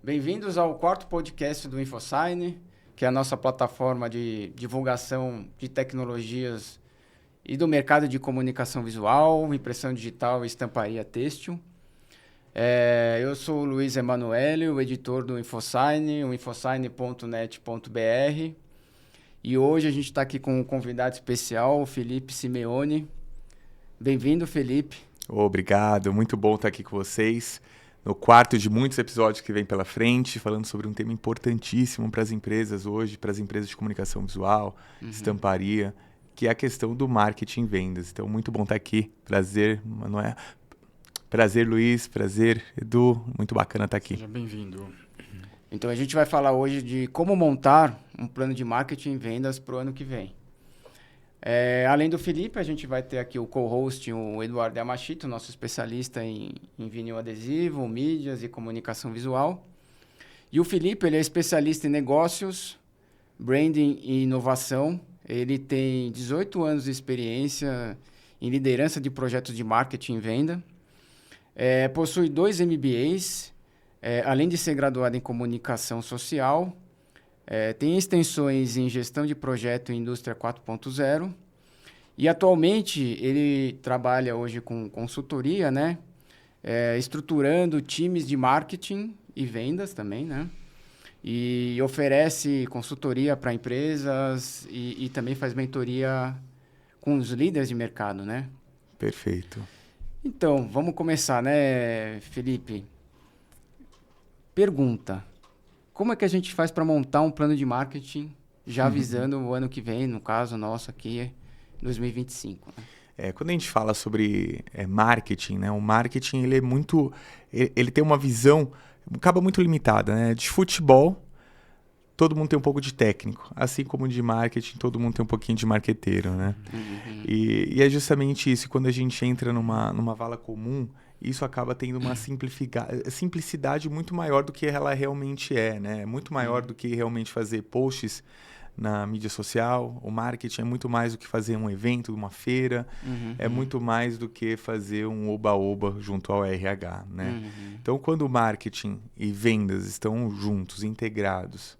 Bem-vindos ao quarto podcast do InfoSign, que é a nossa plataforma de divulgação de tecnologias e do mercado de comunicação visual, impressão digital e estamparia têxtil. Eu sou o Luiz Emanuele, o editor do InfoSign, o infosign.net.br. E hoje a gente está aqui com um convidado especial, o Felipe Simeone. Bem-vindo, Felipe. Obrigado, muito bom estar aqui com vocês. No quarto de muitos episódios que vem pela frente, falando sobre um tema importantíssimo para as empresas hoje, para as empresas de comunicação visual, estamparia, que é a questão do marketing e vendas. Então, muito bom estar aqui. Prazer, Manoel. Prazer, Luiz. Prazer, Edu. Muito bacana estar aqui. Seja bem-vindo. Então, a gente vai falar hoje de como montar um plano de marketing e vendas para o ano que vem. Além do Felipe, a gente vai ter aqui o co-host, o Eduardo Yamashita, nosso especialista em vinil adesivo, mídias e comunicação visual. E o Felipe, ele é especialista em negócios, branding e inovação. Ele tem 18 anos de experiência em liderança de projetos de marketing e venda. Possui 2 MBAs, além de ser graduado em comunicação social. Tem extensões em gestão de projeto em indústria 4.0 e atualmente ele trabalha hoje com consultoria, né? Estruturando times de marketing e vendas também, né? E oferece consultoria para empresas e também faz mentoria com os líderes de mercado, né? Perfeito. Então, vamos começar, né, Felipe? Pergunta. Como é que a gente faz para montar um plano de marketing já visando o ano que vem, no caso nosso aqui, 2025? Né? Quando a gente fala sobre marketing, né, o marketing ele é muito, ele tem uma visão, acaba muito limitada, né? De futebol, todo mundo tem um pouco de técnico, assim como de marketing, todo mundo tem um pouquinho de marqueteiro, né? E é justamente isso, quando a gente entra numa vala comum, isso acaba tendo uma simplicidade muito maior do que ela realmente é, né? Muito maior do que realmente fazer posts na mídia social. O marketing é muito mais do que fazer um evento, uma feira. É muito mais do que fazer um oba-oba junto ao RH, né? Então, quando o marketing e vendas estão juntos, integrados,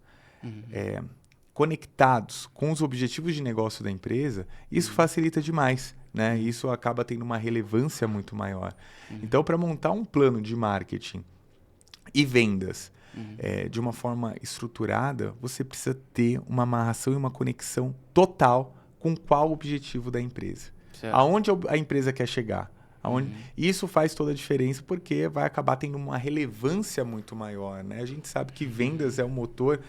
conectados com os objetivos de negócio da empresa, isso facilita demais. Né? Isso acaba tendo uma relevância muito maior. Então, para montar um plano de marketing e vendas de uma forma estruturada, você precisa ter uma amarração e uma conexão total com qual o objetivo da empresa. Certo. Aonde a empresa quer chegar. Isso faz toda a diferença porque vai acabar tendo uma relevância muito maior. Né? A gente sabe que vendas é o motor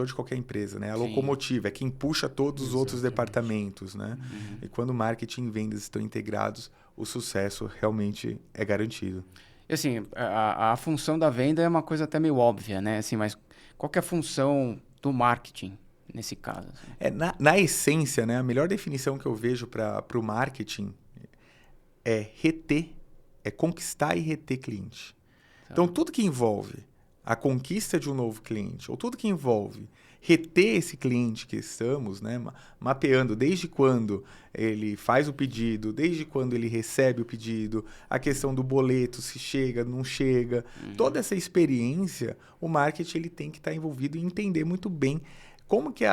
de qualquer empresa, né? A locomotiva é quem puxa todos os outros departamentos, né? E quando marketing e vendas estão integrados, o sucesso realmente é garantido. E assim, a função da venda é uma coisa até meio óbvia, né? Assim, mas qual que é a função do marketing nesse caso? Assim? Na essência, né? A melhor definição que eu vejo para o marketing é conquistar e reter cliente. Tá. Então, tudo que envolve a conquista de um novo cliente, ou tudo que envolve reter esse cliente que estamos, né, mapeando desde quando ele faz o pedido, desde quando ele recebe o pedido, a questão do boleto, se chega, não chega, toda essa experiência, o marketing ele tem que estar envolvido e entender muito bem como que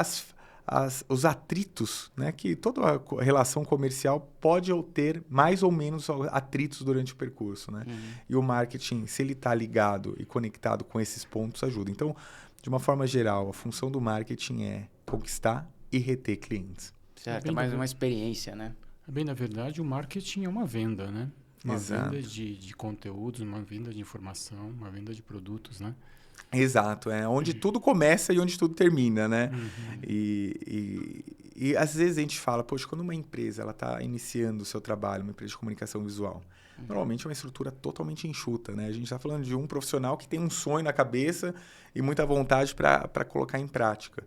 os atritos, né, que toda a relação comercial pode ter mais ou menos atritos durante o percurso. Né? E o marketing, se ele está ligado e conectado com esses pontos, ajuda. Então, de uma forma geral, a função do marketing é conquistar e reter clientes. Certo, é mais uma experiência, né? Bem, na verdade, o marketing é uma venda, né? Uma Exato. venda de conteúdos, uma venda de informação, uma venda de produtos, né? Exato, é onde tudo começa e onde tudo termina, né? E às vezes a gente fala, poxa, quando uma empresa está iniciando o seu trabalho, uma empresa de comunicação visual, normalmente é uma estrutura totalmente enxuta, né? A gente está falando de um profissional que tem um sonho na cabeça e muita vontade para colocar em prática.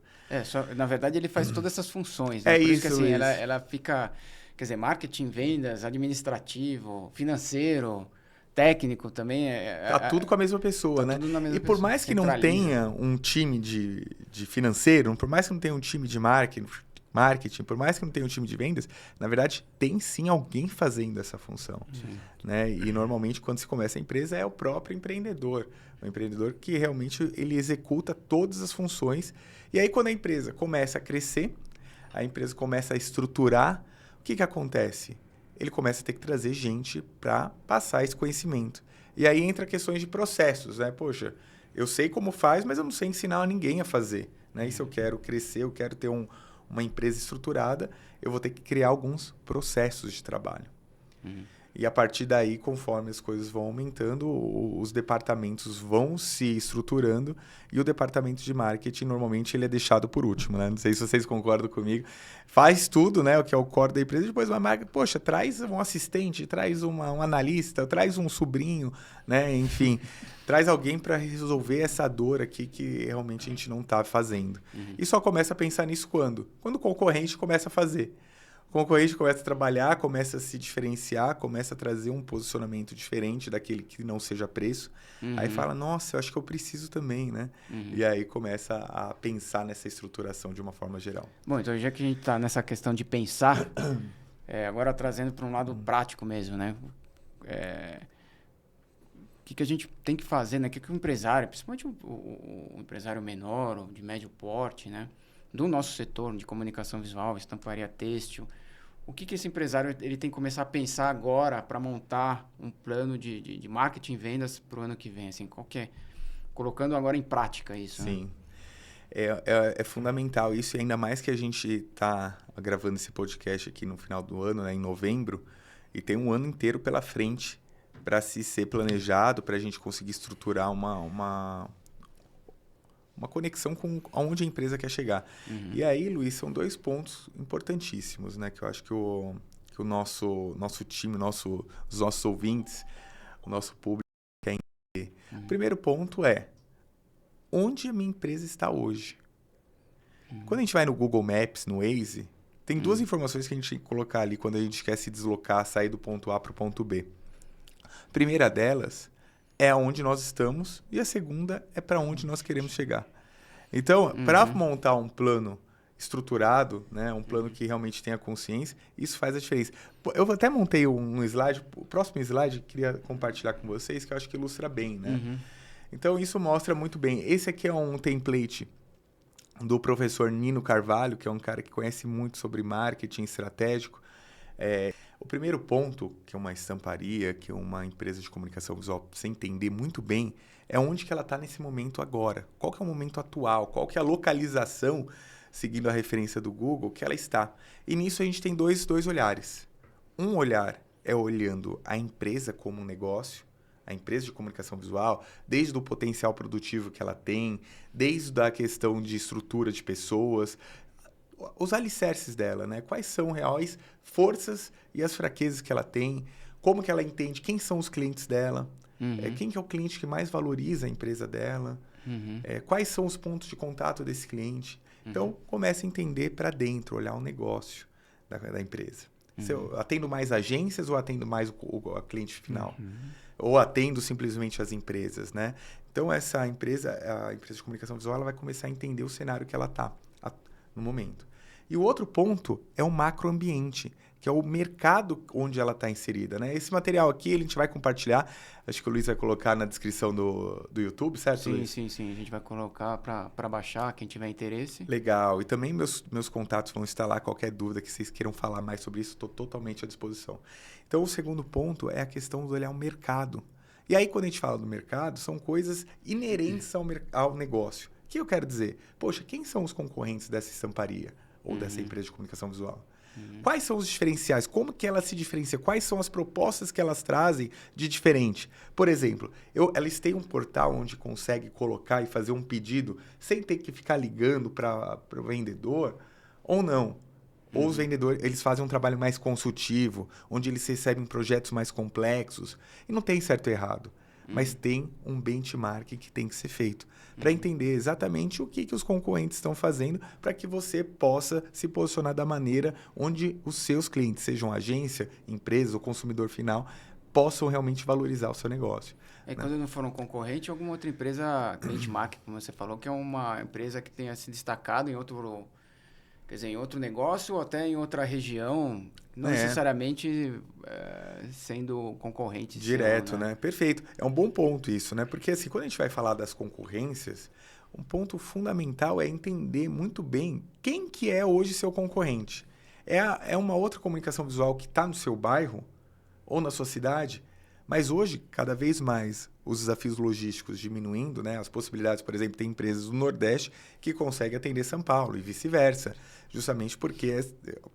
Na verdade, ele faz todas essas funções. Né? É Por isso que, assim, isso. Ela fica, quer dizer, marketing, vendas, administrativo, financeiro, técnico também. Tá tudo com a mesma pessoa, né? Tudo na mesma e por pessoa. mais que não tenha um time de financeiro, por mais que não tenha um time de marketing, marketing, por mais que não tenha um time de vendas, na verdade, tem sim alguém fazendo essa função. Né? E normalmente, quando se começa a empresa, é o próprio empreendedor. O empreendedor que realmente ele executa todas as funções. E aí, quando a empresa começa a crescer, a empresa começa a estruturar, o que acontece? Ele começa a ter que trazer gente para passar esse conhecimento. E aí entra questões de processos, né? Poxa, eu sei como faz, mas eu não sei ensinar ninguém a fazer. Né? E se eu quero crescer, eu quero ter uma empresa estruturada, eu vou ter que criar alguns processos de trabalho. E a partir daí, conforme as coisas vão aumentando, os departamentos vão se estruturando e o departamento de marketing, normalmente, ele é deixado por último, né? Não sei se vocês concordam comigo. Faz tudo, né? O que é o core da empresa. Depois, uma marca, poxa, traz um assistente, traz um analista, traz um sobrinho, né? Enfim, traz alguém para resolver essa dor aqui que realmente a gente não está fazendo. E só começa a pensar nisso quando? Quando o concorrente começa a fazer. O concorrente começa a trabalhar, começa a se diferenciar, começa a trazer um posicionamento diferente daquele que não seja preço. Aí fala, nossa, eu acho que eu preciso também, né? E aí começa a pensar nessa estruturação de uma forma geral. Bom, então já que a gente está nessa questão de pensar, agora trazendo para um lado prático mesmo, né? O que a gente tem que fazer, né? O que o empresário, principalmente o empresário menor ou de médio porte, né? Do nosso setor de comunicação visual, estamparia têxtil, o que esse empresário ele tem que começar a pensar agora para montar um plano de marketing e vendas para o ano que vem? Assim, colocando agora em prática isso. Sim. Né? É fundamental isso, e ainda mais que a gente está gravando esse podcast aqui no final do ano, né, em novembro, e tem um ano inteiro pela frente para se ser planejado, para a gente conseguir estruturar uma conexão com aonde a empresa quer chegar. E aí, Luiz, são 2 pontos importantíssimos, né? Que eu acho que o nosso time, os nossos ouvintes, o nosso público quer entender. O primeiro ponto é onde a minha empresa está hoje. Quando a gente vai no Google Maps, no Waze, tem 2 informações que a gente tem que colocar ali quando a gente quer se deslocar, sair do ponto A para o ponto B. A primeira delas é onde nós estamos e a segunda é para onde nós queremos chegar. Então, para montar um plano estruturado, né, um plano que realmente tenha consciência, isso faz a diferença. Eu até montei um slide, o próximo slide queria compartilhar com vocês, que eu acho que ilustra bem, né? Então, isso mostra muito bem. Esse aqui é um template do professor Nino Carvalho, que é um cara que conhece muito sobre marketing estratégico. O primeiro ponto, que é uma estamparia, que é uma empresa de comunicação visual, precisa entender muito bem, é onde que ela está nesse momento agora. Qual que é o momento atual? Qual que é a localização, seguindo a referência do Google, que ela está? E nisso a gente tem dois olhares. Um olhar é olhando a empresa como um negócio, a empresa de comunicação visual, desde o potencial produtivo que ela tem, desde a questão de estrutura de pessoas, os alicerces dela, né? Quais são reais forças e as fraquezas que ela tem, como que ela entende, quem são os clientes dela, quem que é o cliente que mais valoriza a empresa dela, quais são os pontos de contato desse cliente. Então, comece a entender para dentro, olhar o negócio da empresa. Se eu atendo mais agências ou atendo mais o cliente final? Ou atendo simplesmente as empresas, né? Então, a empresa de comunicação visual, ela vai começar a entender o cenário que ela está no momento. E o outro ponto é o macroambiente, que é o mercado onde ela está inserida, né? Esse material aqui a gente vai compartilhar, acho que o Luiz vai colocar na descrição do YouTube, certo, sim, Luiz? Sim, a gente vai colocar para baixar, quem tiver interesse. Legal, e também meus contatos vão estar lá, qualquer dúvida que vocês queiram falar mais sobre isso, estou totalmente à disposição. Então, o segundo ponto é a questão de olhar o mercado. E aí, quando a gente fala do mercado, são coisas inerentes ao negócio. O que eu quero dizer? Poxa, quem são os concorrentes dessa estamparia ou dessa empresa de comunicação visual? Quais são os diferenciais? Como que ela se diferencia? Quais são as propostas que elas trazem de diferente? Por exemplo, elas têm um portal onde consegue colocar e fazer um pedido sem ter que ficar ligando para o vendedor ou não? Ou os vendedores, eles fazem um trabalho mais consultivo, onde eles recebem projetos mais complexos. E não tem certo e errado. Mas tem um benchmark que tem que ser feito para entender exatamente o que os concorrentes estão fazendo para que você possa se posicionar da maneira onde os seus clientes, sejam agência, empresa ou consumidor final, possam realmente valorizar o seu negócio. Né? Quando não for um concorrente, alguma outra empresa, benchmark, como você falou, que é uma empresa que tenha se destacado em Quer dizer, em outro negócio ou até em outra região, não necessariamente sendo concorrente. Direto, seu, né? Perfeito. É um bom ponto isso, né? Porque assim, quando a gente vai falar das concorrências, um ponto fundamental é entender muito bem quem que é hoje seu concorrente. É uma outra comunicação visual que está no seu bairro ou na sua cidade, mas hoje, cada vez mais, os desafios logísticos diminuindo, né? As possibilidades, por exemplo, tem empresas do Nordeste que conseguem atender São Paulo e vice-versa, justamente porque,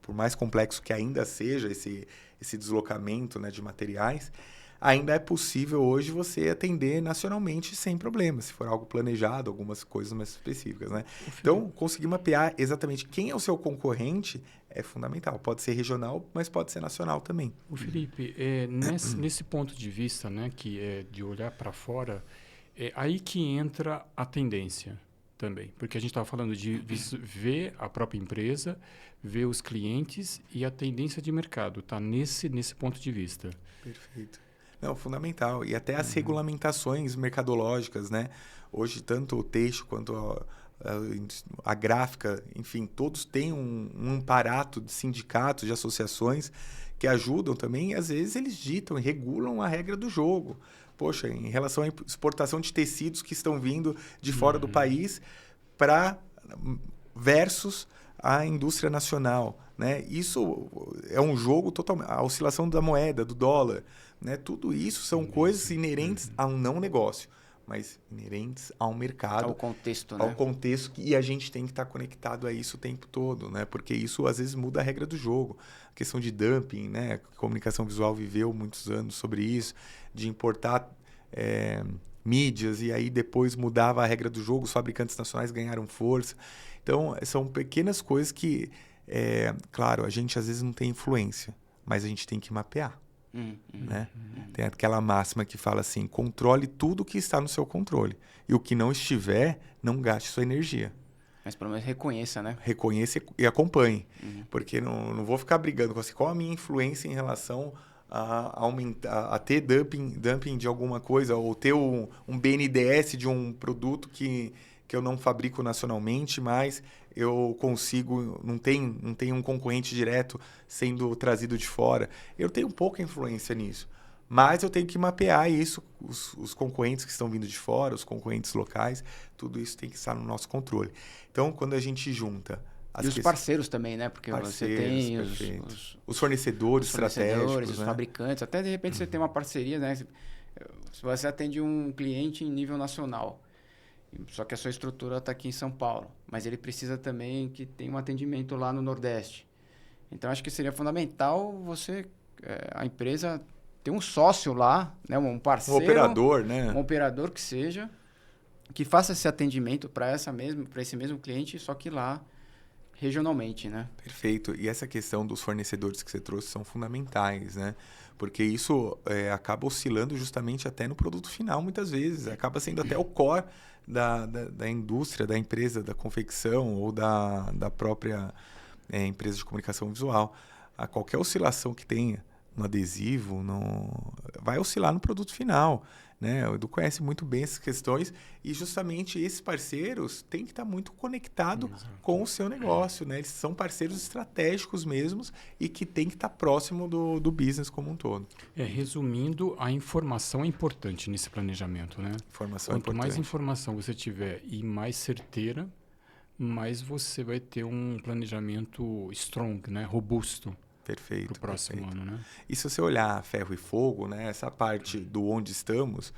por mais complexo que ainda seja esse deslocamento, né, de materiais, ainda é possível hoje você atender nacionalmente sem problema, se for algo planejado, algumas coisas mais específicas, né? Então, conseguir mapear exatamente quem é o seu concorrente é fundamental. Pode ser regional, mas pode ser nacional também. O Felipe, nesse ponto de vista, né, que é de olhar para fora, é aí que entra a tendência também. Porque a gente estava falando de ver a própria empresa, ver os clientes e a tendência de mercado. Está nesse ponto de vista. Perfeito. Não, fundamental. E até as regulamentações mercadológicas, né? Hoje, tanto o texto quanto a gráfica, enfim, todos têm um aparato de sindicatos, de associações que ajudam também, e às vezes eles ditam e regulam a regra do jogo. Poxa, em relação à exportação de tecidos que estão vindo de fora do país versus a indústria nacional, né? Isso é um jogo totalmente... A oscilação da moeda, do dólar, né? Tudo isso são coisas inerentes a um não negócio, mas inerentes ao mercado. Ao contexto, né? Ao contexto, e a gente tem que estar conectado a isso o tempo todo, né? Porque isso, às vezes, muda a regra do jogo. A questão de dumping, né? A comunicação visual viveu muitos anos sobre isso, de importar mídias, e aí depois mudava a regra do jogo, os fabricantes nacionais ganharam força. Então, são pequenas coisas que, claro, a gente às vezes não tem influência, mas a gente tem que mapear. Né? Tem aquela máxima que fala assim, controle tudo que está no seu controle. E o que não estiver, não gaste sua energia. Mas pelo menos reconheça, né? Reconheça e acompanhe. Porque não vou ficar brigando com você. Qual a minha influência em relação a ter dumping de alguma coisa, ou ter um BNDES de um produto que eu não fabrico nacionalmente, mas eu consigo, não tem um concorrente direto sendo trazido de fora. Eu tenho pouca influência nisso, mas eu tenho que mapear isso, os concorrentes que estão vindo de fora, os concorrentes locais, tudo isso tem que estar no nosso controle. Então, quando a gente junta... E os parceiros também, né? Porque você tem os fornecedores estratégicos, os né? fabricantes. Até, de repente, você tem uma parceria, né? Se você atende um cliente em nível nacional, só que a sua estrutura está aqui em São Paulo, mas ele precisa também que tenha um atendimento lá no Nordeste. Então, acho que seria fundamental a empresa ter um sócio lá, né? Um parceiro. Um operador, né? Um operador que seja, que faça esse atendimento para esse mesmo cliente, só que lá regionalmente, né? Perfeito. E essa questão dos fornecedores que você trouxe são fundamentais, né? Porque isso acaba oscilando justamente até no produto final, muitas vezes. Acaba sendo até o core da indústria, da empresa, da confecção ou da própria empresa de comunicação visual. A qualquer oscilação que tenha no adesivo, vai oscilar no produto final. Né? O Edu conhece muito bem essas questões e justamente esses parceiros têm que estar muito conectados com o seu negócio. Né? Eles são parceiros estratégicos mesmos e que têm que estar próximo do business como um todo. Resumindo, a informação é importante nesse planejamento. Né? Quanto mais informação você tiver e mais certeira, mais você vai ter um planejamento strong, né? Robusto. Perfeito. Para o próximo ano, né? E se você olhar ferro e fogo, né, essa parte do onde estamos,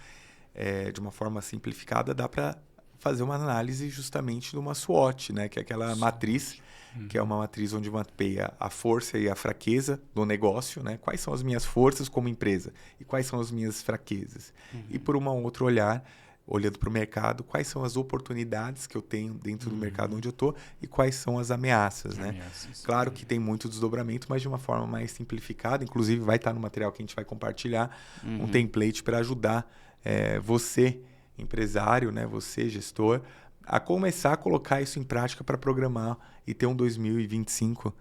de uma forma simplificada, dá para fazer uma análise justamente de uma SWOT, né, que é aquela matriz, que é uma matriz onde mapeia a força e a fraqueza do negócio, né? Quais são as minhas forças como empresa e quais são as minhas fraquezas. E por um outro olhar, olhando para o mercado, quais são as oportunidades que eu tenho dentro do mercado onde eu estou e quais são as ameaças, né? Claro que tem muito desdobramento, mas de uma forma mais simplificada. Inclusive, vai estar no material que a gente vai compartilhar um template para ajudar você, empresário, né? Você, gestor, a começar a colocar isso em prática para programar e ter um 2025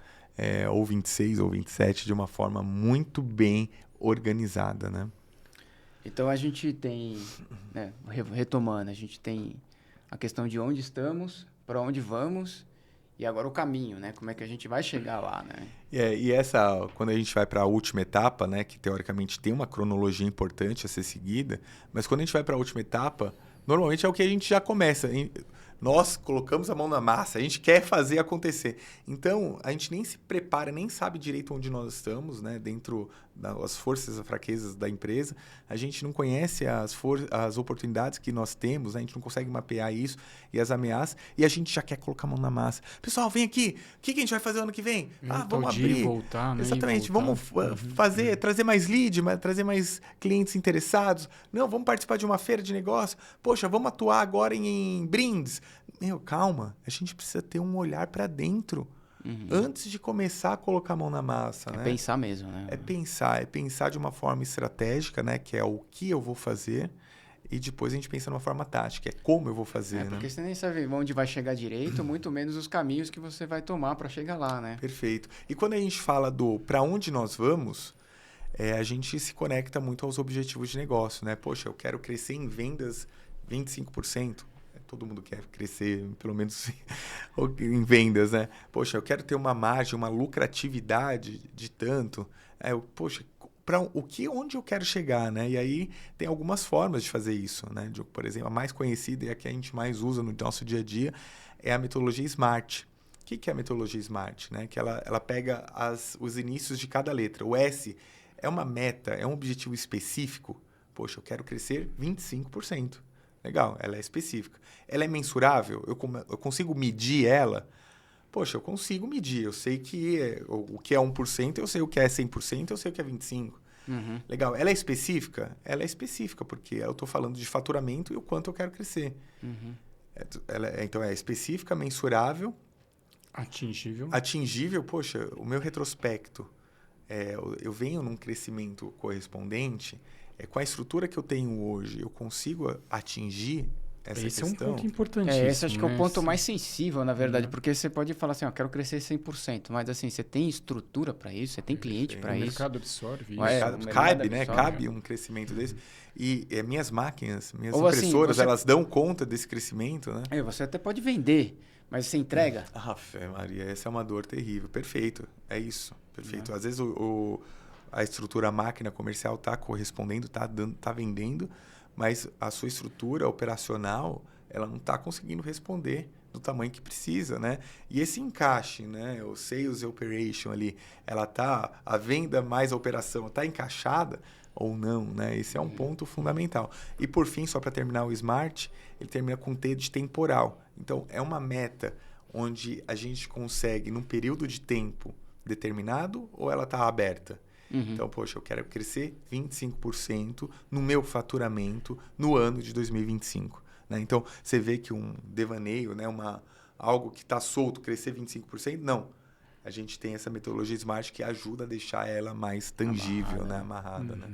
ou 26 ou 27 de uma forma muito bem organizada, né? Então, a gente tem, né, retomando, a gente tem a questão de onde estamos, para onde vamos E agora o caminho, né? Como é que a gente vai chegar lá, né? E quando a gente vai para a última etapa, né, que teoricamente tem uma cronologia importante a ser seguida, mas quando a gente vai para a última etapa, normalmente é o que a gente já começa. Nós colocamos a mão na massa, a gente quer fazer acontecer. Então, a gente nem se prepara, nem sabe direito onde nós estamos, né, dentro das forças e fraquezas da empresa. A gente não conhece as oportunidades que nós temos, né, a gente não consegue mapear isso e as ameaças, e a gente já quer colocar a mão na massa. Pessoal, vem aqui, o que a gente vai fazer ano que vem? Vamos abrir. Voltar, né? Exatamente, vamos fazer, trazer mais lead, trazer mais clientes interessados. Não, vamos participar de uma feira de negócio. Poxa, vamos atuar agora em brindes. Meu, calma, a gente precisa ter um olhar para dentro antes de começar a colocar a mão na massa. É né? pensar mesmo, né? É pensar de uma forma estratégica, né? Que é o que eu vou fazer. E depois a gente pensa numa forma tática, é como eu vou fazer, Porque né? você nem sabe onde vai chegar direito, muito menos os caminhos que você vai tomar para chegar lá, né? Perfeito. E quando a gente fala do para onde nós vamos, a gente se conecta muito aos objetivos de negócio, né? Poxa, eu quero crescer em vendas 25%. Todo mundo quer crescer, pelo menos em vendas, né? Poxa, eu quero ter uma margem, uma lucratividade de tanto. Poxa, onde eu quero chegar, né? E aí tem algumas formas de fazer isso, né? Por exemplo, a mais conhecida e a que a gente mais usa no nosso dia a dia é a metodologia SMART. O que é a metodologia SMART? Né? Que ela pega os inícios de cada letra. O S é uma meta, é um objetivo específico. Poxa, eu quero crescer 25%. Legal, ela é específica. Ela é mensurável? Eu consigo medir ela? Poxa, eu consigo medir. Eu sei o que é 1%, eu sei o que é 100%, eu sei o que é 25%. Legal. Ela é específica? Ela é específica, porque eu estou falando de faturamento e o quanto eu quero crescer. Então, é específica, mensurável. Atingível, poxa, o meu retrospecto, eu venho num crescimento correspondente, com a estrutura que eu tenho hoje, eu consigo atingir essa questão? Esse é um ponto importantíssimo. Esse acho que é o ponto mais sensível, na verdade, porque você pode falar assim, quero crescer 100%, mas assim, você tem estrutura para isso, você tem cliente para isso. O mercado absorve isso. Cabe um crescimento desse. E minhas máquinas, minhas Ou impressoras, assim, elas dão conta desse crescimento, né? Você até pode vender, mas você entrega. Fé Maria, essa é uma dor terrível. Perfeito, é isso. Perfeito. Às vezes a estrutura, a máquina comercial está correspondendo, está vendendo, mas a sua estrutura operacional, ela não está conseguindo responder do tamanho que precisa, né? E esse encaixe, né? O sales operation ali, a venda mais a operação, está encaixada ou não, né? Esse é um ponto fundamental. E por fim, só para terminar o SMART, ele termina com T de temporal. Então, é uma meta onde a gente consegue, num período de tempo determinado, ou ela está aberta? Então, poxa, eu quero crescer 25% no meu faturamento no ano de 2025. Né? Então, você vê que um devaneio, né? Algo que está solto, crescer 25%, não. A gente tem essa metodologia SMART que ajuda a deixar ela mais tangível, amarrada. Né?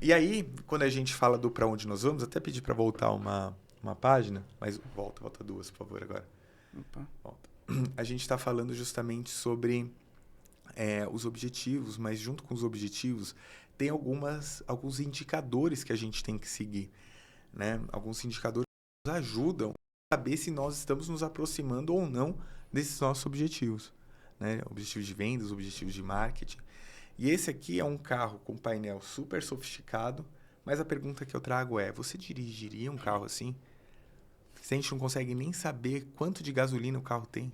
E aí, quando a gente fala do para onde nós vamos, até pedir para voltar uma página, mas volta duas, por favor, agora. Opa. Volta. A gente está falando justamente sobre os objetivos, mas junto com os objetivos tem alguns indicadores que a gente tem que seguir, né? Alguns indicadores que nos ajudam a saber se nós estamos nos aproximando ou não desses nossos objetivos, né? Objetivos de vendas, objetivos de marketing. E esse aqui é um carro com painel super sofisticado, mas a pergunta que eu trago é: você dirigiria um carro assim? Se a gente não consegue nem saber quanto de gasolina o carro tem,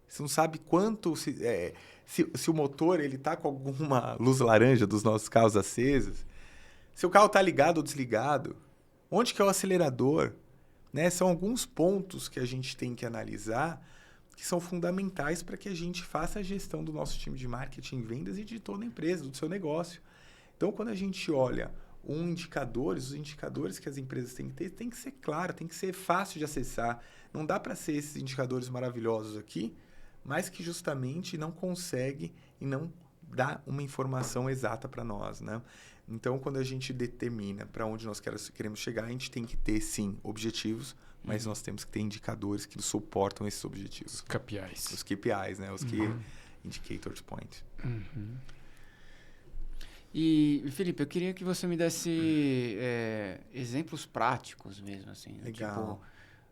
você não sabe quanto, se o motor ele tá com alguma luz laranja dos nossos carros acesas, se o carro está ligado ou desligado, onde que é o acelerador, né? São alguns pontos que a gente tem que analisar que são fundamentais para que a gente faça a gestão do nosso time de marketing, vendas e de toda a empresa, do seu negócio. Então, quando a gente olha os indicadores que as empresas têm que ter, tem que ser claro, tem que ser fácil de acessar. Não dá para ser esses indicadores maravilhosos aqui, mas que justamente não consegue e não dá uma informação exata para nós, né? Então, quando a gente determina para onde nós queremos chegar, a gente tem que ter, sim, objetivos, mas nós temos que ter indicadores que suportam esses objetivos. Os KPIs. Os KPIs, né? Os Key Indicators Point. E, Felipe, eu queria que você me desse exemplos práticos mesmo, assim. Legal.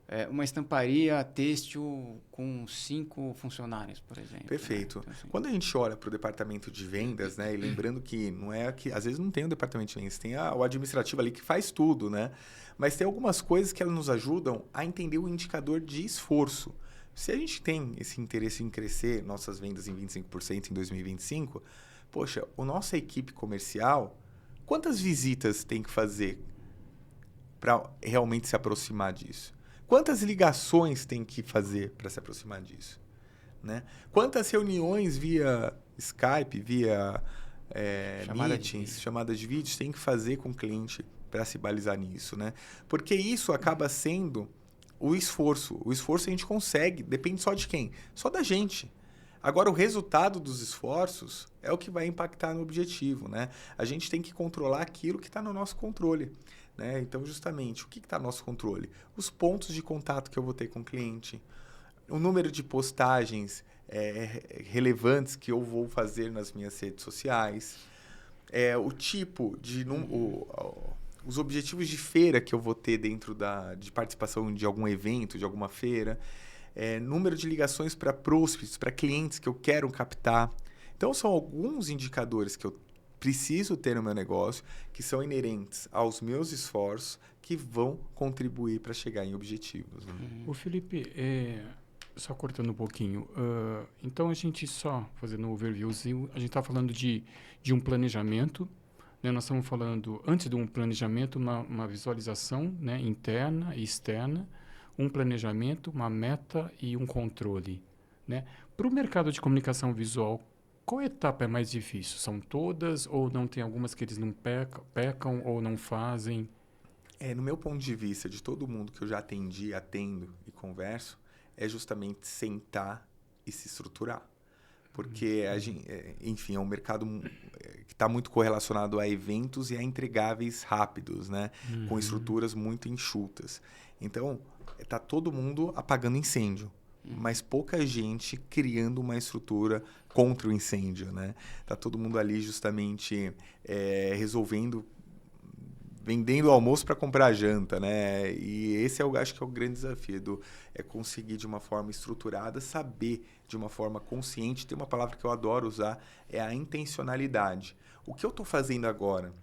Tipo, uma estamparia têxtil com 5 funcionários, por exemplo. Perfeito. Né? Então, assim, Quando a gente olha para o departamento de vendas, né, e lembrando que não é que às vezes não tem o departamento de vendas, tem o administrativo ali que faz tudo, né? Mas tem algumas coisas que elas nos ajudam a entender o indicador de esforço. Se a gente tem esse interesse em crescer nossas vendas em 25% em 2025, poxa, a nossa equipe comercial, quantas visitas tem que fazer para realmente se aproximar disso? Quantas ligações tem que fazer para se aproximar disso? Né? Quantas reuniões via Skype, via meetings, chamadas de vídeo, tem que fazer com o cliente para se balizar nisso? Né? Porque isso acaba sendo o esforço. O esforço a gente consegue, depende só de quem? Só da gente. Agora, o resultado dos esforços é o que vai impactar no objetivo. Né? A gente tem que controlar aquilo que está no nosso controle. Né? Então, justamente, o que está no nosso controle? Os pontos de contato que eu vou ter com o cliente, o número de postagens relevantes que eu vou fazer nas minhas redes sociais, o tipo de... os objetivos de feira que eu vou ter dentro de participação de algum evento, de alguma feira, número de ligações para prospects, para clientes que eu quero captar. Então, são alguns indicadores que eu preciso ter no meu negócio, que são inerentes aos meus esforços, que vão contribuir para chegar em objetivos. Né? O Felipe, só cortando um pouquinho, então a gente só fazendo um overviewzinho, a gente está falando de um planejamento, né? Nós estamos falando, antes de um planejamento, uma visualização, né, interna e externa, um planejamento, uma meta e um controle. Né? Para o mercado de comunicação visual, qual etapa é mais difícil? São todas ou não tem algumas que eles não pecam ou não fazem? No meu ponto de vista, de todo mundo que eu já atendi, atendo e converso, é justamente sentar e se estruturar. Porque, enfim, é um mercado que está muito correlacionado a eventos e a entregáveis rápidos, né? Com estruturas muito enxutas. Então, está todo mundo apagando incêndio. Mas pouca gente criando uma estrutura contra o incêndio, né? Tá todo mundo ali justamente resolvendo, vendendo almoço para comprar janta, né? E esse eu acho que é o grande desafio, é conseguir de uma forma estruturada, saber de uma forma consciente. Tem uma palavra que eu adoro usar, é a intencionalidade. O que eu estou fazendo agora?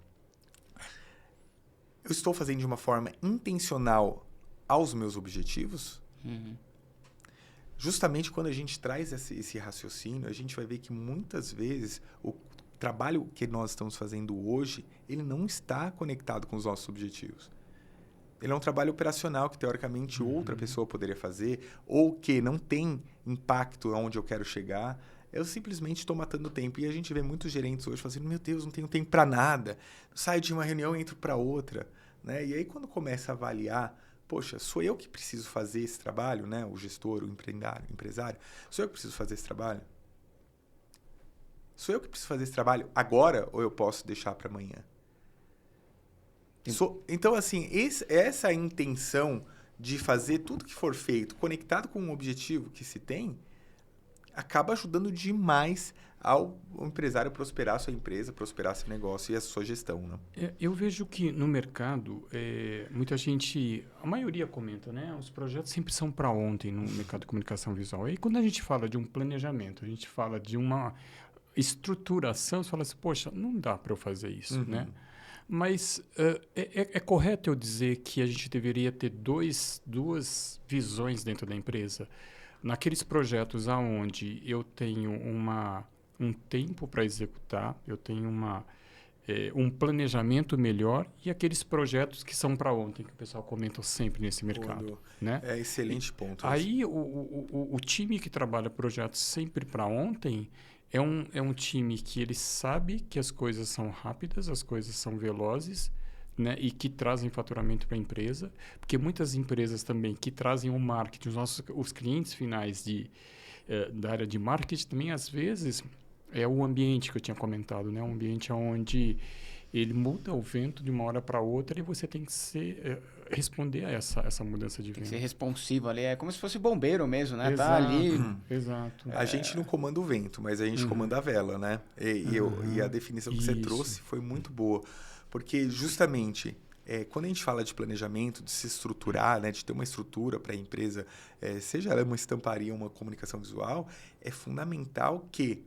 Eu estou fazendo de uma forma intencional aos meus objetivos? Justamente quando a gente traz esse raciocínio, a gente vai ver que muitas vezes o trabalho que nós estamos fazendo hoje, ele não está conectado com os nossos objetivos. Ele é um trabalho operacional que, teoricamente, outra pessoa poderia fazer, ou que não tem impacto onde eu quero chegar. Eu simplesmente estou matando tempo. E a gente vê muitos gerentes hoje falando assim, meu Deus, não tenho tempo para nada. Saio de uma reunião e entro para outra. Né? E aí, quando começa a avaliar, poxa, sou eu que preciso fazer esse trabalho, né? O gestor, o empresário, sou eu que preciso fazer esse trabalho? Sou eu que preciso fazer esse trabalho agora ou eu posso deixar para amanhã? Então, assim, essa intenção de fazer tudo que for feito conectado com um objetivo que se tem, acaba ajudando demais ao empresário prosperar a sua empresa, prosperar seu negócio e a sua gestão. Né? Eu vejo que no mercado, muita gente, a maioria comenta, né? Os projetos sempre são para ontem no mercado de comunicação visual. E quando a gente fala de um planejamento, a gente fala de uma estruturação, você fala assim, poxa, não dá para eu fazer isso, né? Mas é correto eu dizer que a gente deveria ter duas visões dentro da empresa? Naqueles projetos onde eu tenho um tempo para executar, eu tenho um planejamento melhor e aqueles projetos que são para ontem, que o pessoal comenta sempre nesse mercado. Né? É excelente ponto. Aí o time que trabalha projetos sempre para ontem é um time que ele sabe que as coisas são rápidas, as coisas são velozes, né, e que trazem faturamento para a empresa, porque muitas empresas também que trazem o marketing, os clientes finais da área de marketing também, às vezes, é o ambiente que eu tinha comentado, né, um ambiente onde ele muda o vento de uma hora para outra e você tem que responder a essa mudança de vento. Tem que ser responsivo ali, é como se fosse bombeiro mesmo, né? Exato, tá ali. Exato. A gente não comanda o vento, mas a gente comanda a vela, né? E a definição que você trouxe foi muito boa, porque justamente quando a gente fala de planejamento, de se estruturar, né, de ter uma estrutura para a empresa, seja ela uma estamparia, uma comunicação visual, é fundamental que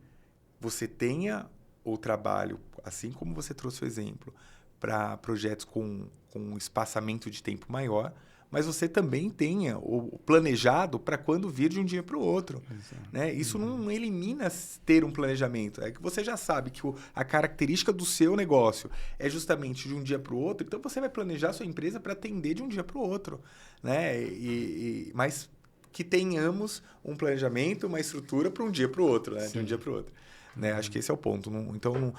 você tenha o trabalho, assim como você trouxe o exemplo, para projetos com um espaçamento de tempo maior, mas você também tenha o planejado para quando vir de um dia para o outro. Né? Isso não elimina ter um planejamento. É que você já sabe que a característica do seu negócio é justamente de um dia para o outro, então você vai planejar a sua empresa para atender de um dia para o outro. Né? Mas que tenhamos um planejamento, uma estrutura para um dia para o outro, né? De um dia para o outro. Né? Acho que esse é o ponto. Então,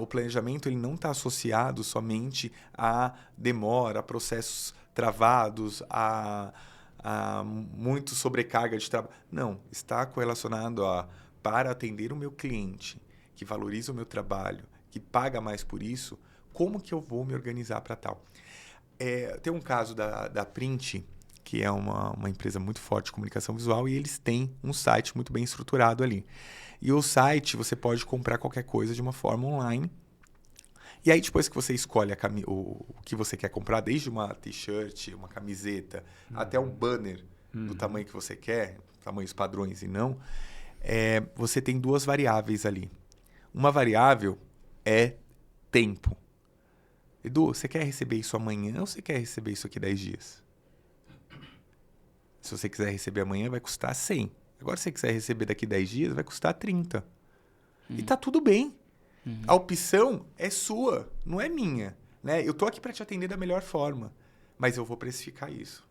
o planejamento ele não está associado somente a demora, a processos travados, a muito sobrecarga de trabalho. Não, está correlacionado para atender o meu cliente, que valoriza o meu trabalho, que paga mais por isso, como que eu vou me organizar para tal? Tem um caso da Print, que é uma empresa muito forte de comunicação visual, e eles têm um site muito bem estruturado ali. E o site, você pode comprar qualquer coisa de uma forma online. E aí, depois que você escolhe o que você quer comprar, desde uma t-shirt, uma camiseta, até um banner do tamanho que você quer, tamanhos padrões e não, você tem duas variáveis ali. Uma variável é tempo. Edu, você quer receber isso amanhã ou você quer receber isso aqui 10 dias? Se você quiser receber amanhã, vai custar 100. Agora, se você quiser receber daqui 10 dias, vai custar 30. E tá tudo bem. A opção é sua, não é minha. Né? Eu tô aqui para te atender da melhor forma, mas eu vou precificar isso.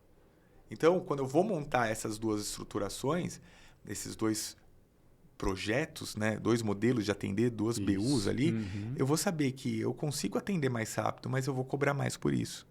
Então, quando eu vou montar essas duas estruturações, esses dois projetos, né, dois modelos de atender, duas BUs ali, eu vou saber que eu consigo atender mais rápido, mas eu vou cobrar mais por isso.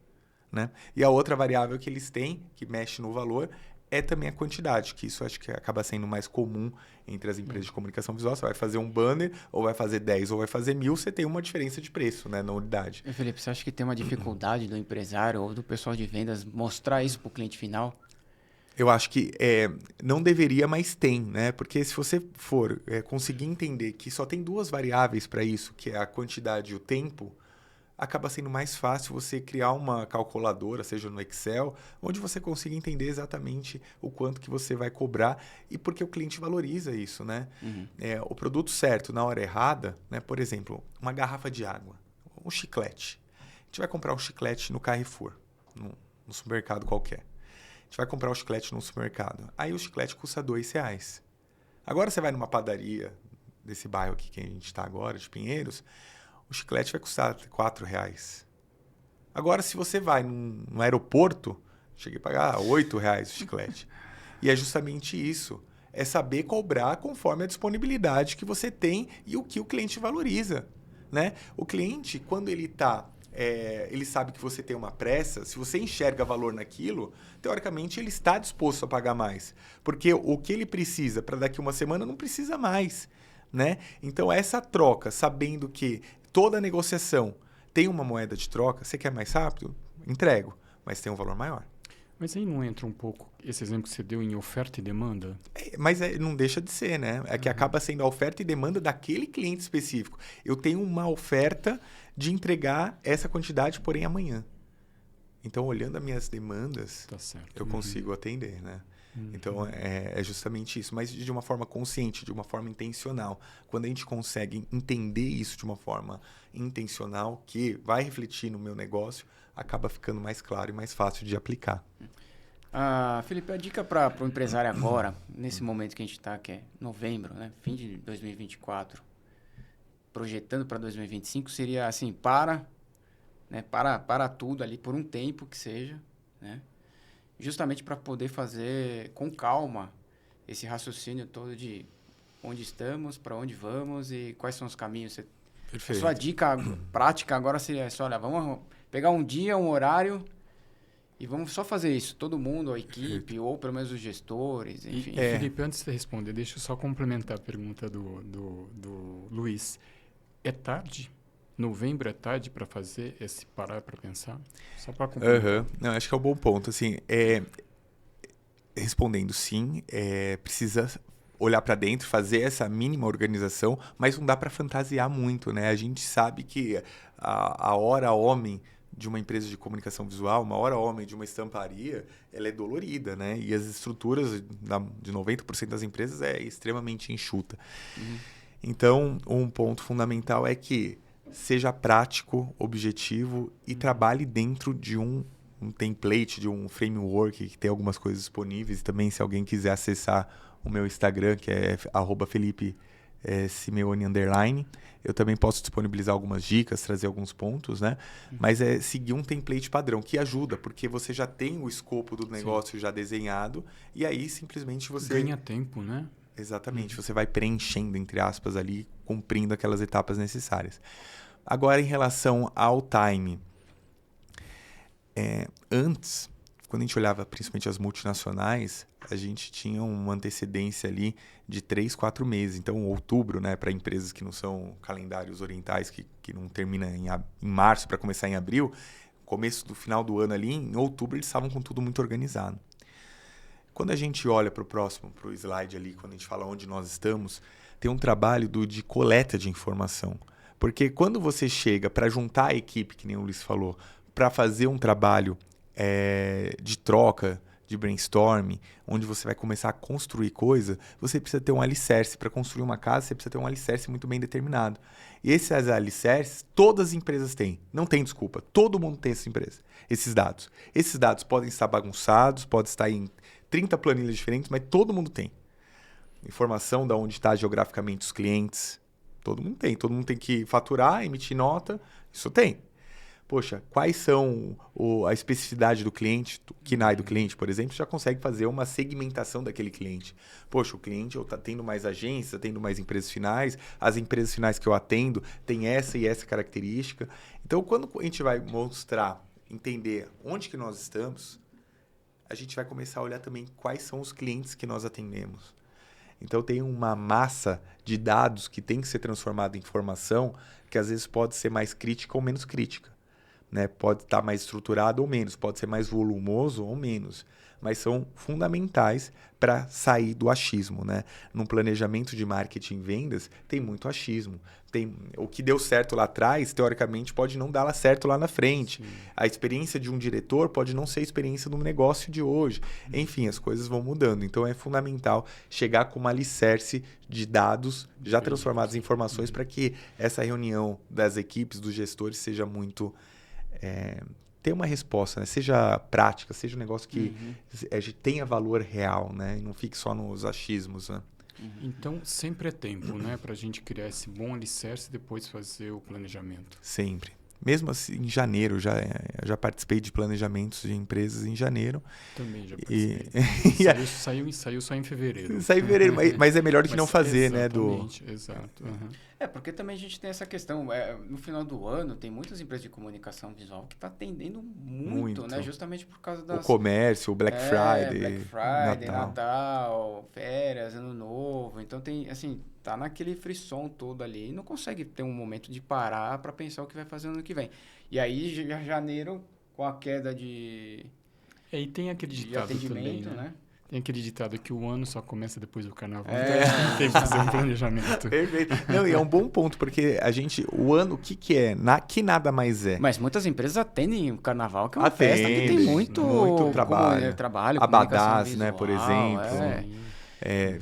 Né? E a outra variável que eles têm, que mexe no valor, é também a quantidade, que isso acho que acaba sendo mais comum entre as empresas de comunicação visual. Você vai fazer um banner, ou vai fazer 10, ou vai fazer 1.000, você tem uma diferença de preço, né, na unidade. Felipe, você acha que tem uma dificuldade do empresário ou do pessoal de vendas mostrar isso para o cliente final? Eu acho que não deveria, mas tem, né? Porque se você for conseguir entender que só tem duas variáveis para isso, que é a quantidade e o tempo, acaba sendo mais fácil você criar uma calculadora, seja no Excel, onde você consiga entender exatamente o quanto que você vai cobrar e porque o cliente valoriza isso, né? O produto certo na hora errada, né? Por exemplo, uma garrafa de água, um chiclete. A gente vai comprar um chiclete no Carrefour, no supermercado qualquer. A gente vai comprar um chiclete no supermercado. Aí o chiclete custa R$2. Agora você vai numa padaria desse bairro aqui que a gente está agora, de Pinheiros, o chiclete vai custar R$4. Agora, se você vai no aeroporto, cheguei a pagar R$8 o chiclete. E é justamente isso. É saber cobrar conforme a disponibilidade que você tem e o que o cliente valoriza. Né? O cliente, quando ele ele sabe que você tem uma pressa, se você enxerga valor naquilo, teoricamente ele está disposto a pagar mais. Porque o que ele precisa para daqui uma semana não precisa mais. Né? Então, essa troca, sabendo que toda negociação tem uma moeda de troca, você quer mais rápido? Entrego, mas tem um valor maior. Mas aí não entra um pouco esse exemplo que você deu em oferta e demanda? Mas não deixa de ser, né? É que acaba sendo a oferta e demanda daquele cliente específico. Eu tenho uma oferta de entregar essa quantidade, porém amanhã. Então, olhando as minhas demandas, Tá certo. eu consigo atender, né? Então, é justamente isso. Mas de uma forma consciente, de uma forma intencional. Quando a gente consegue entender isso de uma forma intencional, que vai refletir no meu negócio, acaba ficando mais claro e mais fácil de aplicar. Felipe, a dica para o empresário agora, nesse momento que a gente está, que é novembro, né? Fim de 2024, projetando para 2025, seria assim, para tudo ali por um tempo que seja, né? Justamente para poder fazer com calma esse raciocínio todo de onde estamos, para onde vamos e quais são os caminhos. Perfeito. A sua dica prática agora seria essa, olha, vamos pegar um dia, um horário e vamos só fazer isso. Todo mundo, a equipe, ou pelo menos os gestores, enfim. Felipe, antes de responder, deixa eu só complementar a pergunta do Luiz. É tarde? Novembro é tarde para fazer esse parar para pensar? Só para complementar. Não, acho que é um bom ponto. Assim, respondendo sim, precisa olhar para dentro, fazer essa mínima organização, mas não dá para fantasiar muito, né? A gente sabe que a hora homem de uma empresa de comunicação visual, uma hora homem de uma estamparia, ela é dolorida, né? E as estruturas de 90% das empresas é extremamente enxuta. Então, um ponto fundamental é que seja prático, objetivo e trabalhe dentro de um template, de um framework que tem algumas coisas disponíveis. Também, se alguém quiser acessar o meu Instagram, que é @Felipe_Simeone_, eu também posso disponibilizar algumas dicas, trazer alguns pontos, né? Mas é seguir um template padrão, que ajuda, porque você já tem o escopo do negócio já desenhado, e aí simplesmente você... Ganha tempo, né? Exatamente, você vai preenchendo, entre aspas, ali, cumprindo aquelas etapas necessárias. Agora, em relação ao time, antes, quando a gente olhava principalmente as multinacionais, a gente tinha uma antecedência ali de 3, 4 meses. Então, outubro, né, para empresas que não são calendários orientais, que não termina em março para começar em abril, começo do final do ano ali, em outubro, eles estavam com tudo muito organizado. Quando a gente olha para o slide ali, quando a gente fala onde nós estamos, tem um trabalho de coleta de informação. Porque quando você chega para juntar a equipe, que nem o Luiz falou, para fazer um trabalho de troca, de brainstorming, onde você vai começar a construir coisa, você precisa ter um alicerce. Para construir uma casa, você precisa ter um alicerce muito bem determinado. E esses alicerces, todas as empresas têm. Não tem desculpa. Todo mundo tem esses dados. Esses dados podem estar bagunçados, podem estar em 30 planilhas diferentes, mas todo mundo tem. Informação de onde está geograficamente os clientes. Todo mundo tem. Todo mundo tem que faturar, emitir nota. Isso tem. Poxa, quais são a especificidade do cliente, o KNAI do cliente, por exemplo, já consegue fazer uma segmentação daquele cliente. Poxa, o cliente está tendo mais agências, está tendo mais empresas finais, as empresas finais que eu atendo têm essa e essa característica. Então, quando a gente vai mostrar, entender onde que nós estamos, a gente vai começar a olhar também quais são os clientes que nós atendemos. Então, tem uma massa de dados que tem que ser transformada em informação, que às vezes pode ser mais crítica ou menos crítica. Né? Pode estar mais estruturado ou menos, pode ser mais volumoso ou menos, mas são fundamentais para sair do achismo. Né? No planejamento de marketing e vendas, tem muito achismo. O que deu certo lá atrás, teoricamente, pode não dar lá certo lá na frente. Sim. A experiência de um diretor pode não ser a experiência do negócio de hoje. Enfim, as coisas vão mudando. Então, é fundamental chegar com uma alicerce de dados já transformados em informações para que essa reunião das equipes, dos gestores, seja muito... ter uma resposta, né? Seja prática, seja um negócio que tenha valor real, né? E não fique só nos achismos, né? Então, sempre é tempo, né? Para a gente criar esse bom alicerce e depois fazer o planejamento. Sempre. Mesmo assim, em janeiro, já participei de planejamentos de empresas em janeiro. Também já participei. Saiu só em fevereiro. Saiu em fevereiro, mas é melhor do que não fazer, né? Exato. Porque também a gente tem essa questão. No final do ano, tem muitas empresas de comunicação visual que estão atendendo muito, né? Justamente por causa das... O comércio, o Black Friday, Natal, férias, Ano Novo. Então, tem, assim... tá naquele frisson todo ali e não consegue ter um momento de parar para pensar o que vai fazer no ano que vem. E aí, janeiro, com a queda de... E tem aquele ditado também, né? Tem aquele ditado que o ano só começa depois do carnaval. Então, tem que fazer um planejamento. Perfeito. Não, e é um bom ponto, porque o ano, o que é? Que nada mais é. Mas muitas empresas atendem o carnaval, que é uma festa que tem muito trabalho. Abadás, né, por exemplo.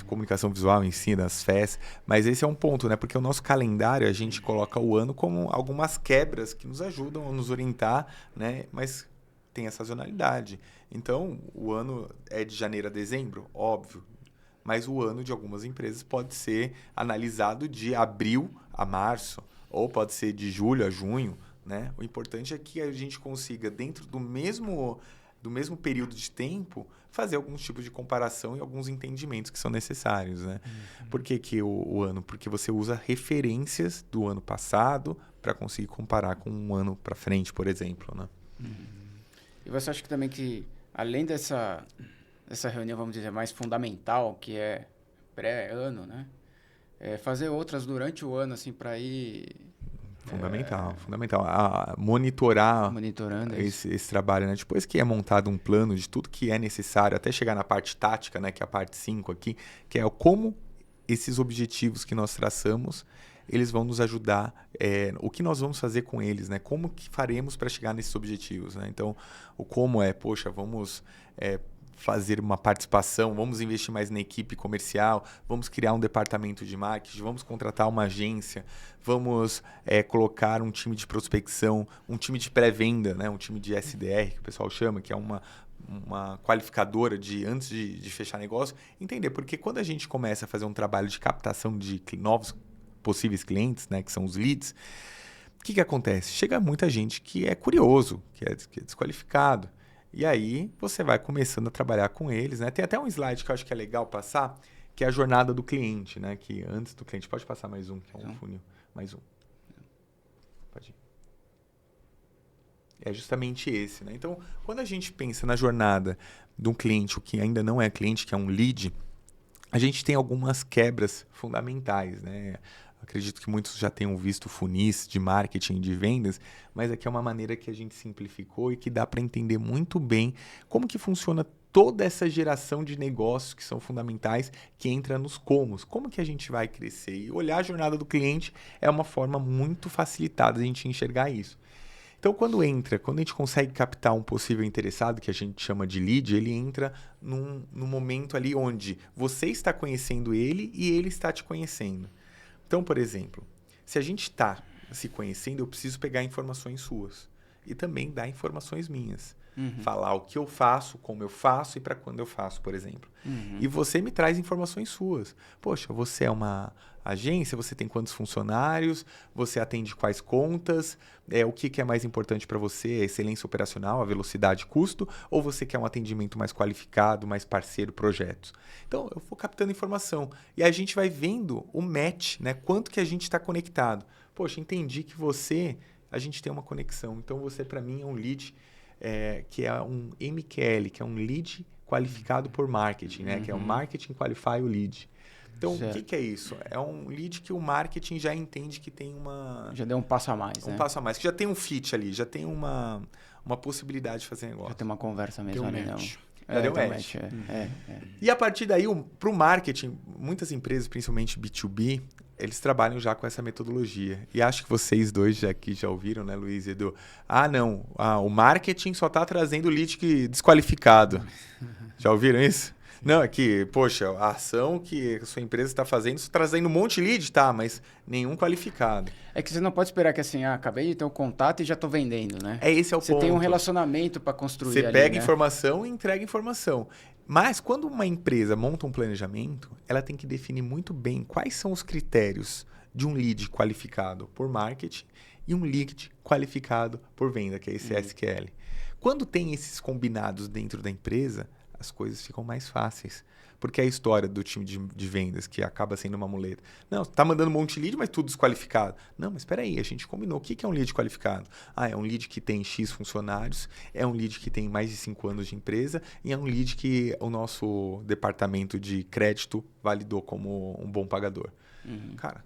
Comunicação visual em si, das festas. Mas esse é um ponto, né? Porque o nosso calendário, a gente coloca o ano como algumas quebras que nos ajudam a nos orientar, né? Mas tem a sazonalidade. Então, o ano é de janeiro a dezembro? Óbvio. Mas o ano de algumas empresas pode ser analisado de abril a março, ou pode ser de julho a junho, né? O importante é que a gente consiga, dentro do mesmo período de tempo, fazer alguns tipos de comparação e alguns entendimentos que são necessários, né? Por que o ano? Porque você usa referências do ano passado para conseguir comparar com um ano para frente, por exemplo, né? E você acha que também que, além dessa reunião, vamos dizer, mais fundamental, que é pré-ano, né? Fazer outras durante o ano, assim, para ir... Fundamental. Monitorar esse trabalho, né? Depois que é montado um plano de tudo que é necessário, até chegar na parte tática, né? Que é a parte 5 aqui, que é como esses objetivos que nós traçamos, eles vão nos ajudar, o que nós vamos fazer com eles, né? Como que faremos para chegar nesses objetivos, né? Então, o como poxa, vamos fazer uma participação, vamos investir mais na equipe comercial, vamos criar um departamento de marketing, vamos contratar uma agência, vamos colocar um time de prospecção, um time de pré-venda, né? Um time de SDR, que o pessoal chama, que é uma qualificadora antes de fechar negócio. Entender, porque quando a gente começa a fazer um trabalho de captação de novos possíveis clientes, né? Que são os leads, o que acontece? Chega muita gente que é curioso, que é desqualificado. E aí você vai começando a trabalhar com eles, né? Tem até um slide que eu acho que é legal passar, que é a jornada do cliente, né? Que antes do cliente... Pode passar mais um, que é um funil. Mais um. Pode ir. É justamente esse, né? Então, quando a gente pensa na jornada de um cliente, o que ainda não é cliente, que é um lead, a gente tem algumas quebras fundamentais, né? Acredito que muitos já tenham visto funis de marketing, de vendas, mas aqui é uma maneira que a gente simplificou e que dá para entender muito bem como que funciona toda essa geração de negócios que são fundamentais, que entra nos comos. Como que a gente vai crescer? E olhar a jornada do cliente é uma forma muito facilitada de a gente enxergar isso. Então, quando a gente consegue captar um possível interessado, que a gente chama de lead, ele entra num momento ali onde você está conhecendo ele e ele está te conhecendo. Então, por exemplo, se a gente está se conhecendo, eu preciso pegar informações suas e também dar informações minhas. Falar o que eu faço, como eu faço e para quando eu faço, por exemplo. E você me traz informações suas. Poxa, você é uma agência, você tem quantos funcionários, você atende quais contas, o que é mais importante para você, a excelência operacional, a velocidade, custo, ou você quer um atendimento mais qualificado, mais parceiro, projetos. Então, eu vou captando informação e a gente vai vendo o match, né? Quanto que a gente está conectado. Poxa, entendi que a gente tem uma conexão. Então, você para mim é um lead que é um MQL, que é um lead qualificado por marketing, né? Que é o Marketing Qualify o Lead. Então, o que é isso? É um lead que o marketing já entende que tem Já deu um passo a mais, um passo a mais, que já tem um fit ali, já tem uma possibilidade de fazer negócio. Já tem uma conversa mesmo ali, não. Já deu match. E a partir daí, para o marketing, muitas empresas, principalmente B2B, eles trabalham já com essa metodologia. E acho que vocês dois já ouviram, né, Luiz e Edu? O marketing só está trazendo lead desqualificado. Já ouviram isso? Não, é que, poxa, a ação que a sua empresa está fazendo, está trazendo um monte de lead, tá, mas nenhum qualificado. É que você não pode esperar que assim, acabei de ter um contato e já estou vendendo, né? Esse é o ponto. Você tem um relacionamento para construir Você ali, pega né? informação e entrega informação. Mas quando uma empresa monta um planejamento, ela tem que definir muito bem quais são os critérios de um lead qualificado por marketing e um lead qualificado por venda, que é esse SQL. Quando tem esses combinados dentro da empresa, as coisas ficam mais fáceis. Porque é a história do time de vendas, que acaba sendo uma muleta. Não, tá mandando um monte de lead, mas tudo desqualificado. Não, mas espera aí, a gente combinou. O que é um lead qualificado? É um lead que tem X funcionários, é um lead que tem mais de 5 anos de empresa e é um lead que o nosso departamento de crédito validou como um bom pagador. Cara,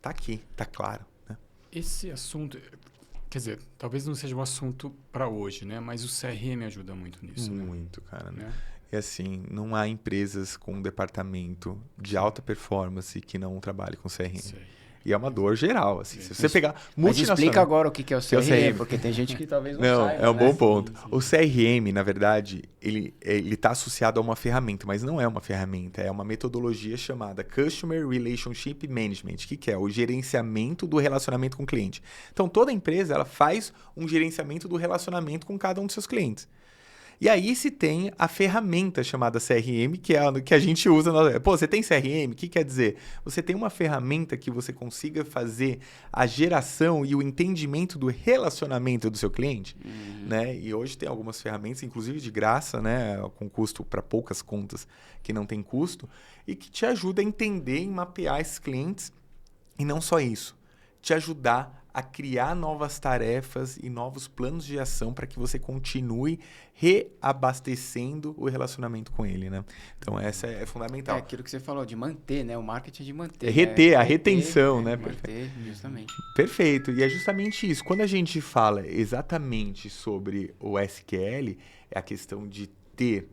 tá aqui, tá claro. Né? Esse assunto... Quer dizer, talvez não seja um assunto para hoje, né? Mas o CRM ajuda muito nisso. Muito, né? Cara. Né? E assim, não há empresas com um departamento de alta performance que não trabalhe com CRM. Sei. E é uma dor geral, assim. Se você pegar Mas explica agora o que é o CRM, porque tem gente que talvez não saiba. É um bom ponto. Sim. O CRM, na verdade, ele está associado a uma ferramenta, mas não é uma ferramenta, é uma metodologia chamada Customer Relationship Management, que é o gerenciamento do relacionamento com o cliente. Então, toda empresa ela faz um gerenciamento do relacionamento com cada um dos seus clientes. E aí se tem a ferramenta chamada CRM, que é a que a gente usa. Pô, você tem CRM? O que quer dizer? Você tem uma ferramenta que você consiga fazer a geração e o entendimento do relacionamento do seu cliente, né? E hoje tem algumas ferramentas, inclusive de graça, né? Com custo para poucas contas que não tem custo, e que te ajuda a entender e mapear esses clientes. E não só isso, te ajudar a criar novas tarefas e novos planos de ação para que você continue reabastecendo o relacionamento com ele, né? Então, essa é fundamental. É aquilo que você falou, de manter, né? O marketing é de manter. Reter, a retenção, né? Manter, justamente. Perfeito. E é justamente isso. Quando a gente fala exatamente sobre o SQL, é a questão de ter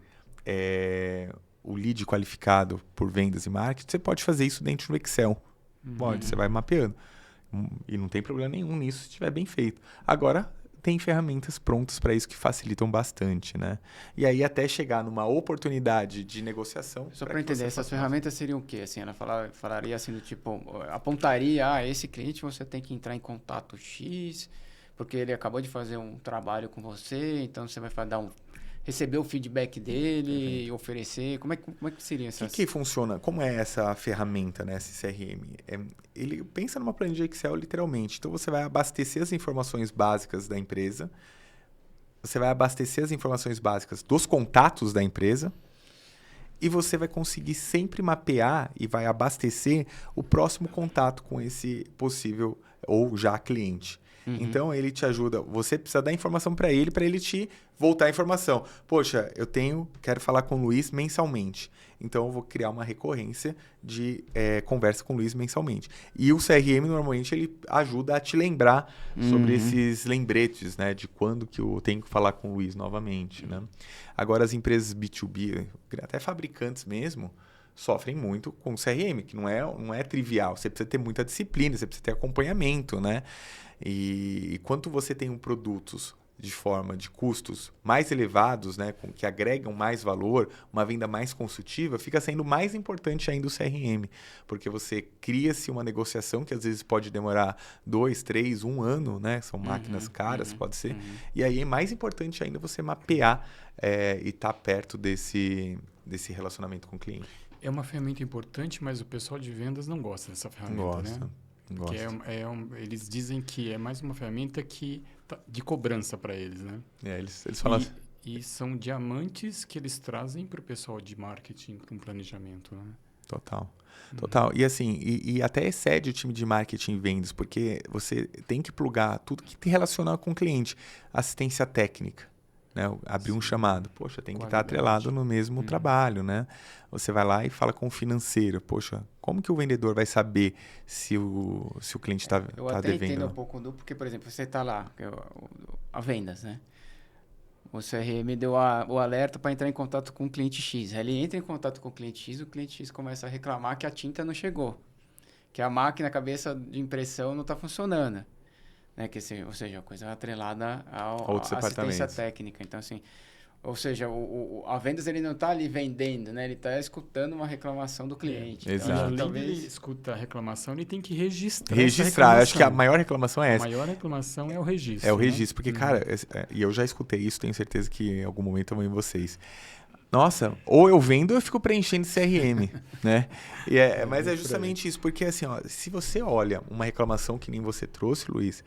o lead qualificado por vendas e marketing, você pode fazer isso dentro do Excel. Pode, você vai mapeando. E não tem problema nenhum nisso se estiver bem feito. Agora, tem ferramentas prontas para isso que facilitam bastante, né? E aí até chegar numa oportunidade de negociação... Só para entender, essas ferramentas seriam o quê? Assim, ela falaria assim do tipo, apontaria, esse cliente você tem que entrar em contato X, porque ele acabou de fazer um trabalho com você, então você vai receber o feedback dele e oferecer. Como é que seria essas... O que funciona? Como é essa ferramenta, né, esse CRM? Ele pensa numa planilha Excel, literalmente. Então, você vai abastecer as informações básicas da empresa, você vai abastecer as informações básicas dos contatos da empresa e você vai conseguir sempre mapear e vai abastecer o próximo contato com esse possível ou já cliente. Então, ele te ajuda. Você precisa dar informação para ele te voltar a informação. Poxa, quero falar com o Luiz mensalmente. Então, eu vou criar uma recorrência de conversa com o Luiz mensalmente. E o CRM, normalmente, ele ajuda a te lembrar sobre esses lembretes, né? De quando que eu tenho que falar com o Luiz novamente, né? Agora, as empresas B2B, até fabricantes mesmo, sofrem muito com o CRM, que não é trivial. Você precisa ter muita disciplina, você precisa ter acompanhamento, né? E quanto você tem produtos de forma de custos mais elevados, né, que agregam mais valor, uma venda mais consultiva, fica sendo mais importante ainda o CRM, porque você cria-se uma negociação que às vezes pode demorar 2, 3, 1 ano, né? São máquinas caras, pode ser. E aí é mais importante ainda você mapear e estar perto desse relacionamento com o cliente. É uma ferramenta importante, mas o pessoal de vendas não gosta dessa ferramenta, né? Porque eles dizem que é mais uma ferramenta de cobrança para eles, né? Eles falam assim. E são diamantes que eles trazem para o pessoal de marketing com planejamento, né? Total. E assim, e até excede o time de marketing e vendas, porque você tem que plugar tudo que tem relacionado com o cliente. Assistência técnica, né? Abrir um chamado. Poxa, tem que estar atrelado no mesmo trabalho, né? Você vai lá e fala com o financeiro. Poxa, como que o vendedor vai saber se o cliente está devendo? Eu até entendo um pouco porque, por exemplo, você está lá, a vendas, né? O CRM deu o alerta para entrar em contato com o cliente X. Ele entra em contato com o cliente X começa a reclamar que a tinta não chegou. Que a máquina, a cabeça de impressão não está funcionando. Né? Ou seja, a coisa atrelada à assistência técnica. Então, assim, ou seja, a vendas ele não está ali vendendo, né? Ele está escutando uma reclamação do cliente. Exato. Então, além de ele escutar a reclamação, ele tem que registrar. Acho que a maior reclamação é essa. A maior reclamação é o registro. É o registro, porque, cara, e eu já escutei isso, tenho certeza que em algum momento eu vou em vocês. Nossa, ou eu vendo ou eu fico preenchendo CRM, né? Mas é justamente isso, porque assim, ó, se você olha uma reclamação que nem você trouxe, Luiz,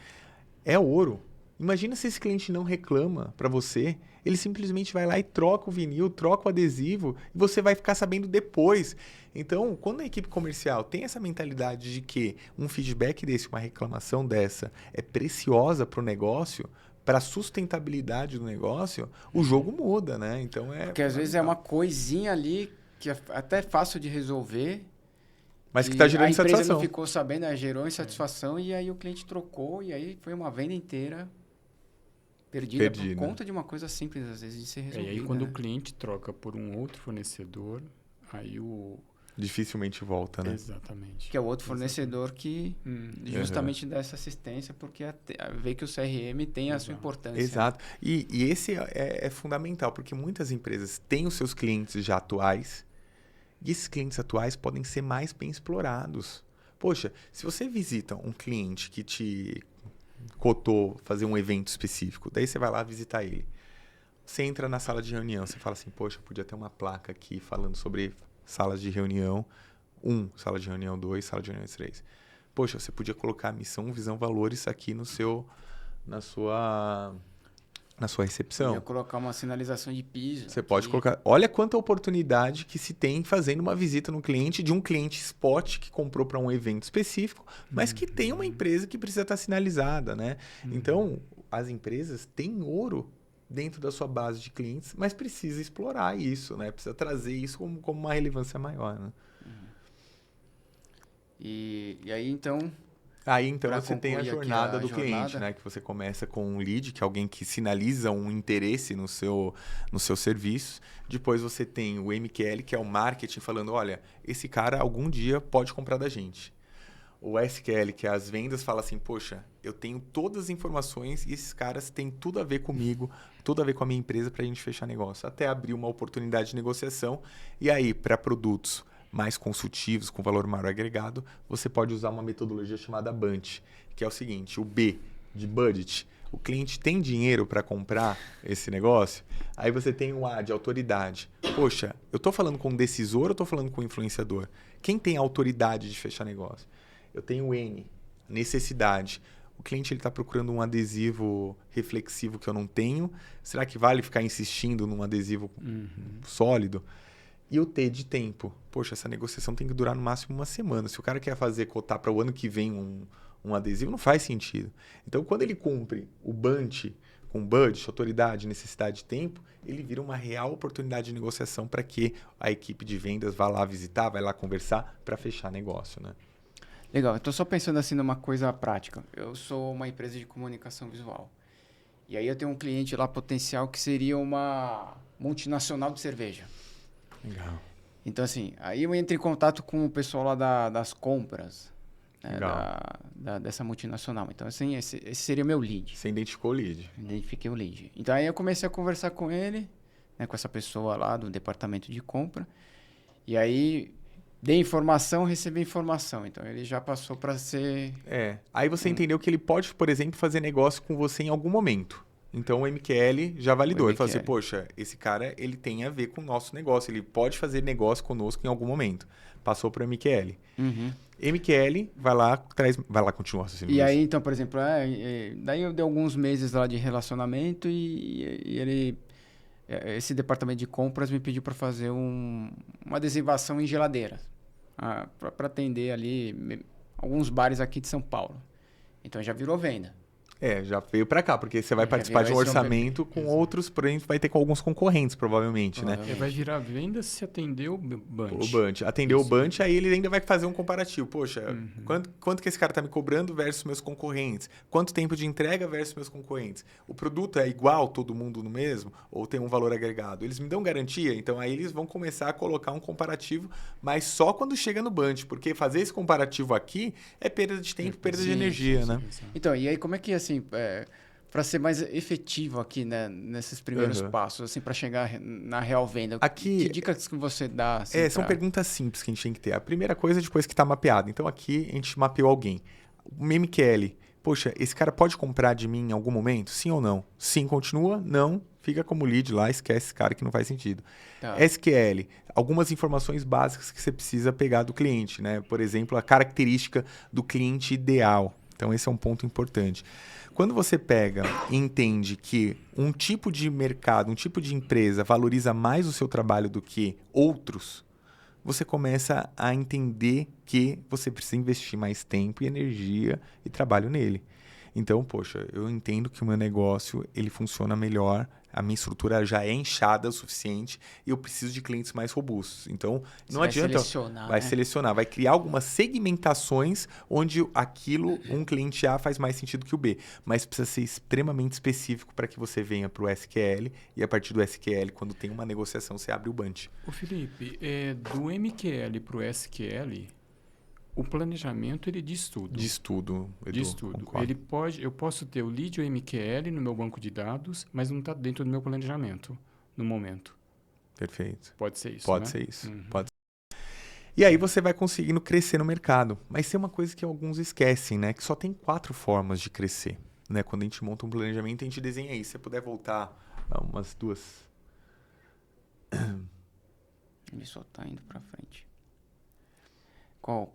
é ouro. Imagina se esse cliente não reclama para você, ele simplesmente vai lá e troca o vinil, troca o adesivo, e você vai ficar sabendo depois. Então, quando a equipe comercial tem essa mentalidade de que um feedback desse, uma reclamação dessa, é preciosa para o negócio, para a sustentabilidade do negócio, o jogo muda, né? Então porque às vezes é uma coisinha ali que é até fácil de resolver, mas que está gerando insatisfação. A empresa não ficou sabendo, gerou insatisfação e aí o cliente trocou e aí foi uma venda inteira perdida por conta de uma coisa simples, às vezes, de ser resolvida. E aí quando o cliente troca por um outro fornecedor, aí dificilmente volta, né? Exatamente. Que é o outro fornecedor que justamente dá essa assistência, porque vê que o CRM tem a sua importância. Exato. E esse é fundamental, porque muitas empresas têm os seus clientes já atuais, e esses clientes atuais podem ser mais bem explorados. Poxa, se você visita um cliente que te cotou fazer um evento específico, daí você vai lá visitar ele. Você entra na sala de reunião, você fala assim, poxa, podia ter uma placa aqui falando sobre salas de reunião 1, sala de reunião 2, sala de reunião 3. Poxa, você podia colocar missão, visão, valores aqui na sua recepção. Podia colocar uma sinalização de piso. Você pode colocar... Olha quanta oportunidade que se tem fazendo uma visita no cliente, de um cliente spot que comprou para um evento específico, mas que tem uma empresa que precisa estar sinalizada, né? Então, as empresas têm ouro dentro da sua base de clientes, mas precisa explorar isso, né? Precisa trazer isso como uma relevância maior, né? E aí, então... Aí, então, você tem a jornada do cliente, né? Que você começa com um lead, que é alguém que sinaliza um interesse no seu serviço. Depois você tem o MQL, que é o marketing, falando, olha, esse cara algum dia pode comprar da gente. o SQL, que é as vendas, fala assim, poxa, eu tenho todas as informações e esses caras têm tudo a ver comigo, tudo a ver com a minha empresa para a gente fechar negócio. Até abrir uma oportunidade de negociação. E aí, para produtos mais consultivos, com valor maior agregado, você pode usar uma metodologia chamada BUNT, que é o seguinte, o B de budget. O cliente tem dinheiro para comprar esse negócio? Aí você tem o A de autoridade. Poxa, eu estou falando com um decisor ou estou falando com um influenciador? Quem tem autoridade de fechar negócio? Eu tenho o N, necessidade. O cliente está procurando um adesivo reflexivo que eu não tenho. Será que vale ficar insistindo num adesivo sólido? E o T de tempo. Poxa, essa negociação tem que durar no máximo uma semana. Se o cara quer cotar para o ano que vem um adesivo, não faz sentido. Então, quando ele cumpre o BUNT com budget, autoridade, necessidade de tempo, ele vira uma real oportunidade de negociação para que a equipe de vendas vá lá visitar, vai lá conversar para fechar negócio, né? Legal, eu tô só pensando assim numa coisa prática. Eu sou uma empresa de comunicação visual. E aí eu tenho um cliente lá potencial que seria uma multinacional de cerveja. Legal. Então, assim, aí eu entro em contato com o pessoal lá das compras, né, dessa multinacional. Então, assim, esse seria o meu lead. Você identificou o lead. Identifiquei o lead. Então, aí eu comecei a conversar com ele, né, com essa pessoa lá do departamento de compra. E aí... dei informação, recebi informação. Então, ele já passou para ser... Aí você entendeu que ele pode, por exemplo, fazer negócio com você em algum momento. Então, o MQL já validou. Ele falou assim, poxa, esse cara ele tem a ver com o nosso negócio. Ele pode fazer negócio conosco em algum momento. Passou para o MQL. MQL vai lá, continua. E aí, então, por exemplo, daí eu dei alguns meses lá de relacionamento e ele... esse departamento de compras me pediu para fazer uma adesivação em geladeira. Para atender ali alguns bares aqui de São Paulo. Então já virou venda. Já veio para cá, porque você vai participar de um orçamento com outros, porém vai ter com alguns concorrentes, provavelmente, né? Vai virar venda se atender o BUNT. O BUNT. Atendeu o BUNT, aí ele ainda vai fazer um comparativo. Poxa, quanto que esse cara está me cobrando versus meus concorrentes? Quanto tempo de entrega versus meus concorrentes? O produto é igual, todo mundo no mesmo? Ou tem um valor agregado? Eles me dão garantia? Então, aí eles vão começar a colocar um comparativo, mas só quando chega no BUNT, porque fazer esse comparativo aqui é perda de tempo, perda de energia, né? Então, e aí como é que, assim, para ser mais efetivo aqui, né, nesses primeiros passos, assim, para chegar na real venda, que dicas que você dá? Assim, são perguntas simples que a gente tem que ter. A primeira coisa é depois que está mapeado. Então, aqui a gente mapeou alguém. O MQL, poxa, esse cara pode comprar de mim em algum momento? Sim ou não? Sim, continua? Não. Fica como lead lá, esquece esse cara que não faz sentido. Tá. SQL, algumas informações básicas que você precisa pegar do cliente, né? Por exemplo, a característica do cliente ideal. Então, esse é um ponto importante. Quando você pega e entende que um tipo de mercado, um tipo de empresa valoriza mais o seu trabalho do que outros, você começa a entender que você precisa investir mais tempo e energia e trabalho nele. Então, poxa, eu entendo que o meu negócio ele funciona melhor, a minha estrutura já é inchada o suficiente e eu preciso de clientes mais robustos. Então, não adianta... Vai selecionar, vai criar algumas segmentações onde um cliente A faz mais sentido que o B. Mas precisa ser extremamente específico para que você venha para o SQL e a partir do SQL, quando tem uma negociação, você abre o BUNT. Ô Felipe, do MQL para o SQL... o planejamento, ele diz tudo. Diz tudo, Edu. Diz tudo. Eu posso ter o lead ou MQL no meu banco de dados, mas não está dentro do meu planejamento no momento. Perfeito. Pode ser isso, Pode ser isso. Pode ser. E aí você vai conseguindo crescer no mercado. Mas tem uma coisa que alguns esquecem, né? Que só tem 4 formas de crescer. Né? Quando a gente monta um planejamento, a gente desenha isso. Se você puder voltar a umas 2. Ele só está indo para frente. Qual?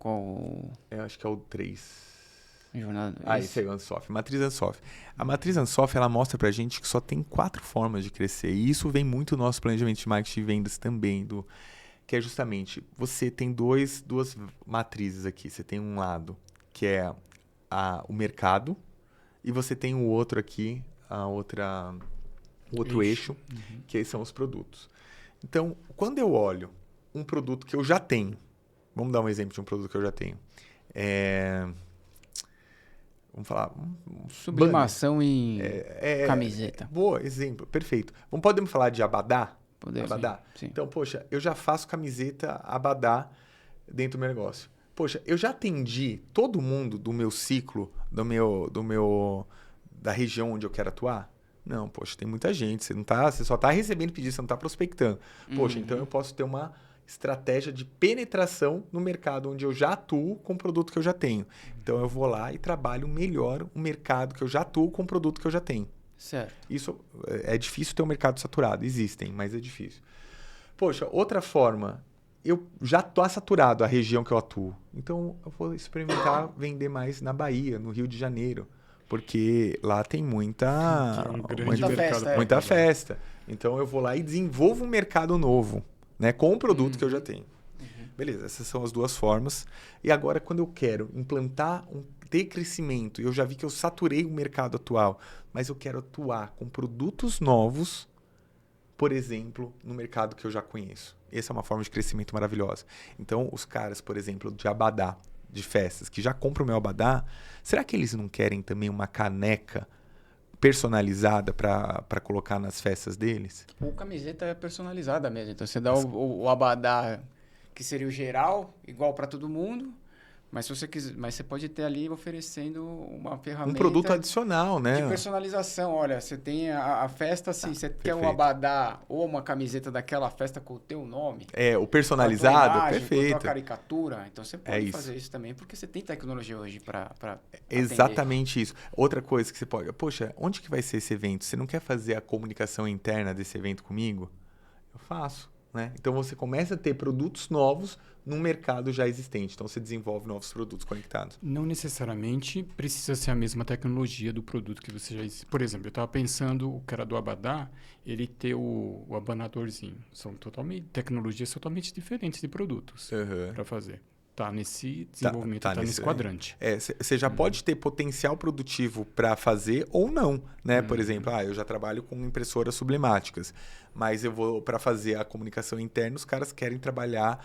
Eu acho que é o 3. Esse é o Ansoff. Matriz Ansoff. A matriz Ansoff, ela mostra pra gente que só tem 4 formas de crescer. E isso vem muito do nosso planejamento de marketing e vendas também. Que é justamente, você tem duas matrizes aqui. Você tem um lado, que é o mercado. E você tem o outro aqui, o outro eixo, que são os produtos. Então, quando eu olho um produto que eu já tenho, vamos dar um exemplo de um produto que eu já tenho. Vamos falar... Sublimação em camiseta. Boa, exemplo. Perfeito. Podemos falar de abadá? Podemos, abadá? Sim. Então, poxa, eu já faço camiseta abadá dentro do meu negócio. Poxa, eu já atendi todo mundo do meu ciclo, da região onde eu quero atuar? Não, poxa, tem muita gente. Você só está recebendo pedido, você não está prospectando. Poxa, então eu posso ter uma estratégia de penetração no mercado onde eu já atuo com o produto que eu já tenho. Então eu vou lá e trabalho melhor o mercado que eu já atuo com o produto que eu já tenho. Certo. Isso é difícil ter um mercado saturado. Existem, mas é difícil. Poxa, outra forma, eu já estou saturado a região que eu atuo. Então eu vou experimentar vender mais na Bahia, no Rio de Janeiro. Porque lá tem muita festa. Então eu vou lá e desenvolvo um mercado novo, né, com o produto que eu já tenho. Beleza, essas são as duas formas. E agora, quando eu quero implantar ter crescimento, eu já vi que eu saturei o mercado atual, mas eu quero atuar com produtos novos, por exemplo, no mercado que eu já conheço. Essa é uma forma de crescimento maravilhosa. Então, os caras, por exemplo, de abadá, de festas, que já compram o meu abadá, será que eles não querem também uma caneca personalizada para colocar nas festas deles? Ou camiseta é personalizada mesmo. Então você dá o abadá, que seria o geral, igual para todo mundo, mas se você quiser, mas você pode ter ali oferecendo uma ferramenta. Um produto adicional, né? De personalização. Olha, você tem a festa assim, você quer um abadá ou uma camiseta daquela festa com o teu nome. O personalizado, com a tua imagem, perfeito. com a tua caricatura. Então você pode fazer isso também, porque você tem tecnologia hoje para exatamente isso. Outra coisa que você pode... Poxa, onde que vai ser esse evento? Você não quer fazer a comunicação interna desse evento comigo? Eu faço, né? Então você começa a ter produtos novos num mercado já existente. Então você desenvolve novos produtos conectados. Não necessariamente precisa ser a mesma tecnologia do produto que você já existe. Por exemplo, eu estava pensando, o cara do abadá, ele ter o abanadorzinho. São tecnologias totalmente diferentes de produtos para fazer. Está nesse desenvolvimento, está nesse quadrante. Você já pode ter potencial produtivo para fazer ou não, né? Por exemplo, eu já trabalho com impressoras sublimáticas, mas eu vou para fazer a comunicação interna, os caras querem trabalhar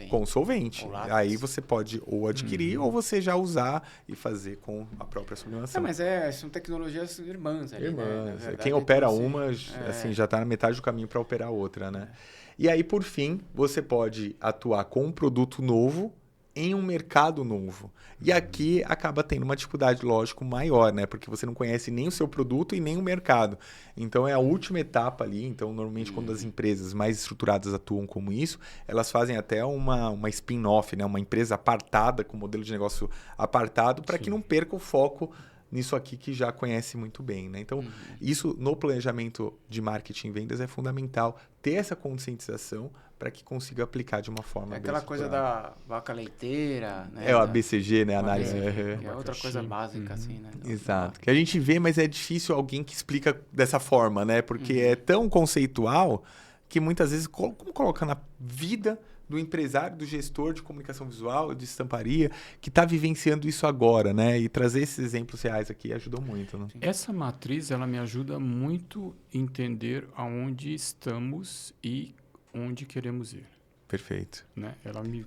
com solvente. Aí você pode ou adquirir ou você já usar e fazer com a própria sublimação. Mas são tecnologias irmãs ali, né? Verdade, quem opera uma, assim, já está na metade do caminho para operar outra, né? E aí, por fim, você pode atuar com um produto novo em um mercado novo. E aqui acaba tendo uma dificuldade, lógico, maior, né? Porque você não conhece nem o seu produto e nem o mercado. Então, é a última etapa ali. Então, normalmente, quando as empresas mais estruturadas atuam como isso, elas fazem até uma spin-off, né? Uma empresa apartada, com modelo de negócio apartado, para que não perca o foco nisso aqui que já conhece muito bem, né? Então, isso no planejamento de marketing e vendas é fundamental, ter essa conscientização para que consiga aplicar de uma forma bem aquela coisa da vaca leiteira, né? A BCG, né? A análise. Que é outra coisa básica, assim, né? Exato. Que a gente vê, mas é difícil alguém que explica dessa forma, né? Porque é tão conceitual que muitas vezes, como colocar na vida do empresário, do gestor de comunicação visual, de estamparia, que está vivenciando isso agora, né? E trazer esses exemplos reais aqui ajuda muito, né? Essa matriz, ela me ajuda muito a entender aonde estamos e onde queremos ir. Perfeito. Né? Ela me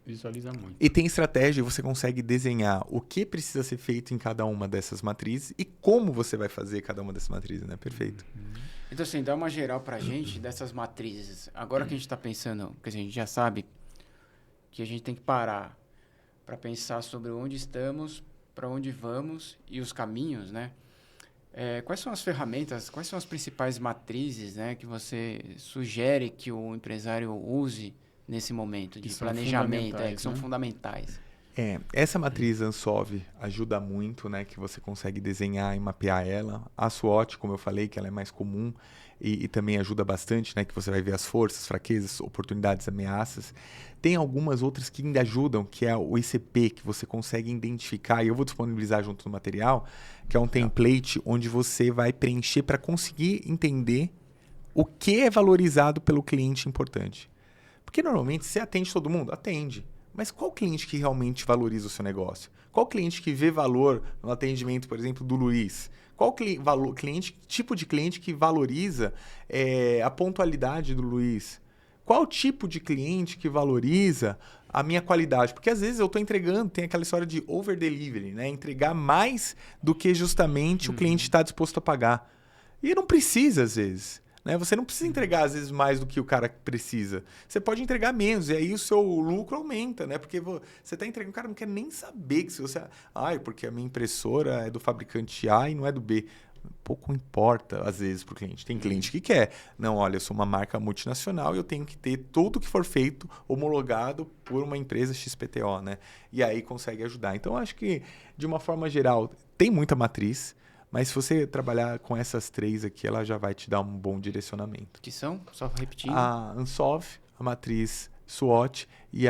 visualiza muito. E tem estratégia, você consegue desenhar o que precisa ser feito em cada uma dessas matrizes e como você vai fazer cada uma dessas matrizes, né? Perfeito. Então, assim, dá uma geral pra gente dessas matrizes. Agora que a gente está pensando, porque a gente já sabe que a gente tem que parar para pensar sobre onde estamos, para onde vamos e os caminhos, né? Quais são as ferramentas, quais são as principais matrizes, né, que você sugere que o empresário use nesse momento de planejamento, que são fundamentais? Essa matriz Ansoff ajuda muito, né, que você consegue desenhar e mapear ela. A SWOT, como eu falei, que ela é mais comum e também ajuda bastante, né, que você vai ver as forças, fraquezas, oportunidades, ameaças. Tem algumas outras que ainda ajudam, que é o ICP, que você consegue identificar, e eu vou disponibilizar junto no material, que é um template onde você vai preencher para conseguir entender o que é valorizado pelo cliente importante. Porque normalmente você atende todo mundo? Atende. Mas qual cliente que realmente valoriza o seu negócio? Qual cliente que vê valor no atendimento, por exemplo, do Luiz? Qual tipo de cliente que valoriza a pontualidade do Luiz? Qual tipo de cliente que valoriza a minha qualidade? Porque às vezes eu estou entregando, tem aquela história de over-delivery, né? Entregar mais do que justamente o cliente está disposto a pagar. E não precisa, às vezes. né? Você não precisa entregar, às vezes, mais do que o cara precisa. Você pode entregar menos, e aí o seu lucro aumenta, né? Porque você está entregando, o cara não quer nem saber que se você... porque a minha impressora é do fabricante A e não é do B. Pouco importa, às vezes, para o cliente. Tem cliente que quer. Não, olha, eu sou uma marca multinacional e eu tenho que ter tudo que for feito homologado por uma empresa XPTO, né? E aí consegue ajudar. Então, acho que, de uma forma geral, tem muita matriz, mas se você trabalhar com essas 3 aqui, ela já vai te dar um bom direcionamento. Que são? Só repetindo. A Ansolve, a matriz SWOT e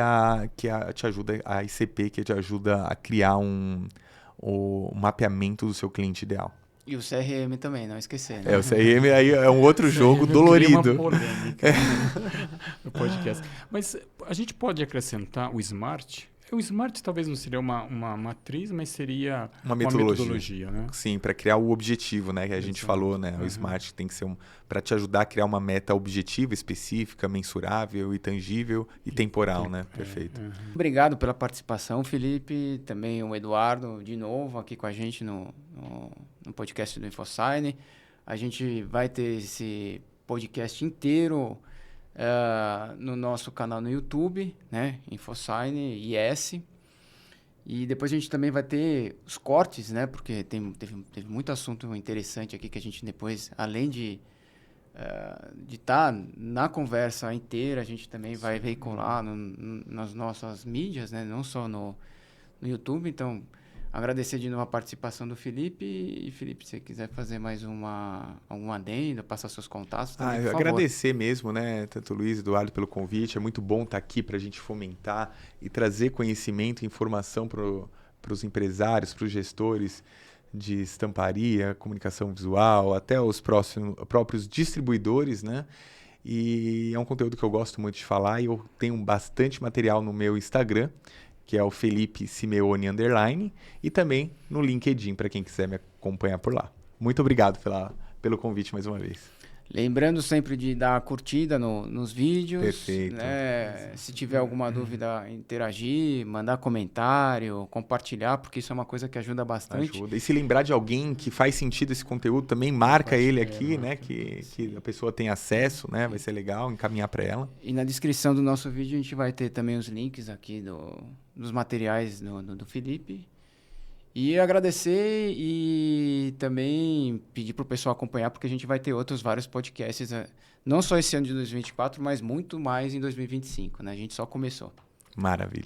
te ajuda, a ICP, que te ajuda a criar o mapeamento do seu cliente ideal. E o CRM também, não esquecer. Né? O CRM aí é um outro jogo dolorido. Uma polêmica no podcast. Mas a gente pode acrescentar o Smart? O Smart talvez não seria uma matriz, mas seria uma metodologia, né? Sim, para criar o objetivo, né? Que a gente falou, né? O Smart tem que ser para te ajudar a criar uma meta objetiva, específica, mensurável e tangível e temporal, né? Perfeito. Obrigado pela participação, Felipe. Também o Eduardo, de novo, aqui com a gente no podcast do InfoSign. A gente vai ter esse podcast inteiro no nosso canal no YouTube, né? InfoSign IS. E depois a gente também vai ter os cortes, né? Porque teve muito assunto interessante aqui que a gente depois, além de estar na conversa inteira, a gente também vai veicular nas nossas mídias, né? Não só no YouTube. Então, agradecer de novo a participação do Felipe. E, Felipe, se você quiser fazer mais algum adendo, passar seus contatos também, por favor. Agradecer mesmo, né? Tanto o Luiz e o Eduardo pelo convite. É muito bom estar aqui para a gente fomentar e trazer conhecimento e informação para os empresários, para os gestores de estamparia, comunicação visual, até os próprios distribuidores, né? E é um conteúdo que eu gosto muito de falar e eu tenho bastante material no meu Instagram, que é o Felipe Simeone _ e também no LinkedIn, para quem quiser me acompanhar por lá. Muito obrigado pelo convite mais uma vez. Lembrando sempre de dar a curtida nos vídeos. Perfeito. Né? Se tiver alguma dúvida, interagir, mandar comentário, compartilhar, porque isso é uma coisa que ajuda bastante. Ajuda. E se lembrar de alguém que faz sentido esse conteúdo, também marca ele aqui, né? Que a pessoa tem acesso, né? Vai ser legal encaminhar para ela. E na descrição do nosso vídeo a gente vai ter também os links aqui dos materiais do Felipe. E agradecer e também pedir para o pessoal acompanhar, porque a gente vai ter vários podcasts, não só esse ano de 2024, mas muito mais em 2025, né? A gente só começou. Maravilha.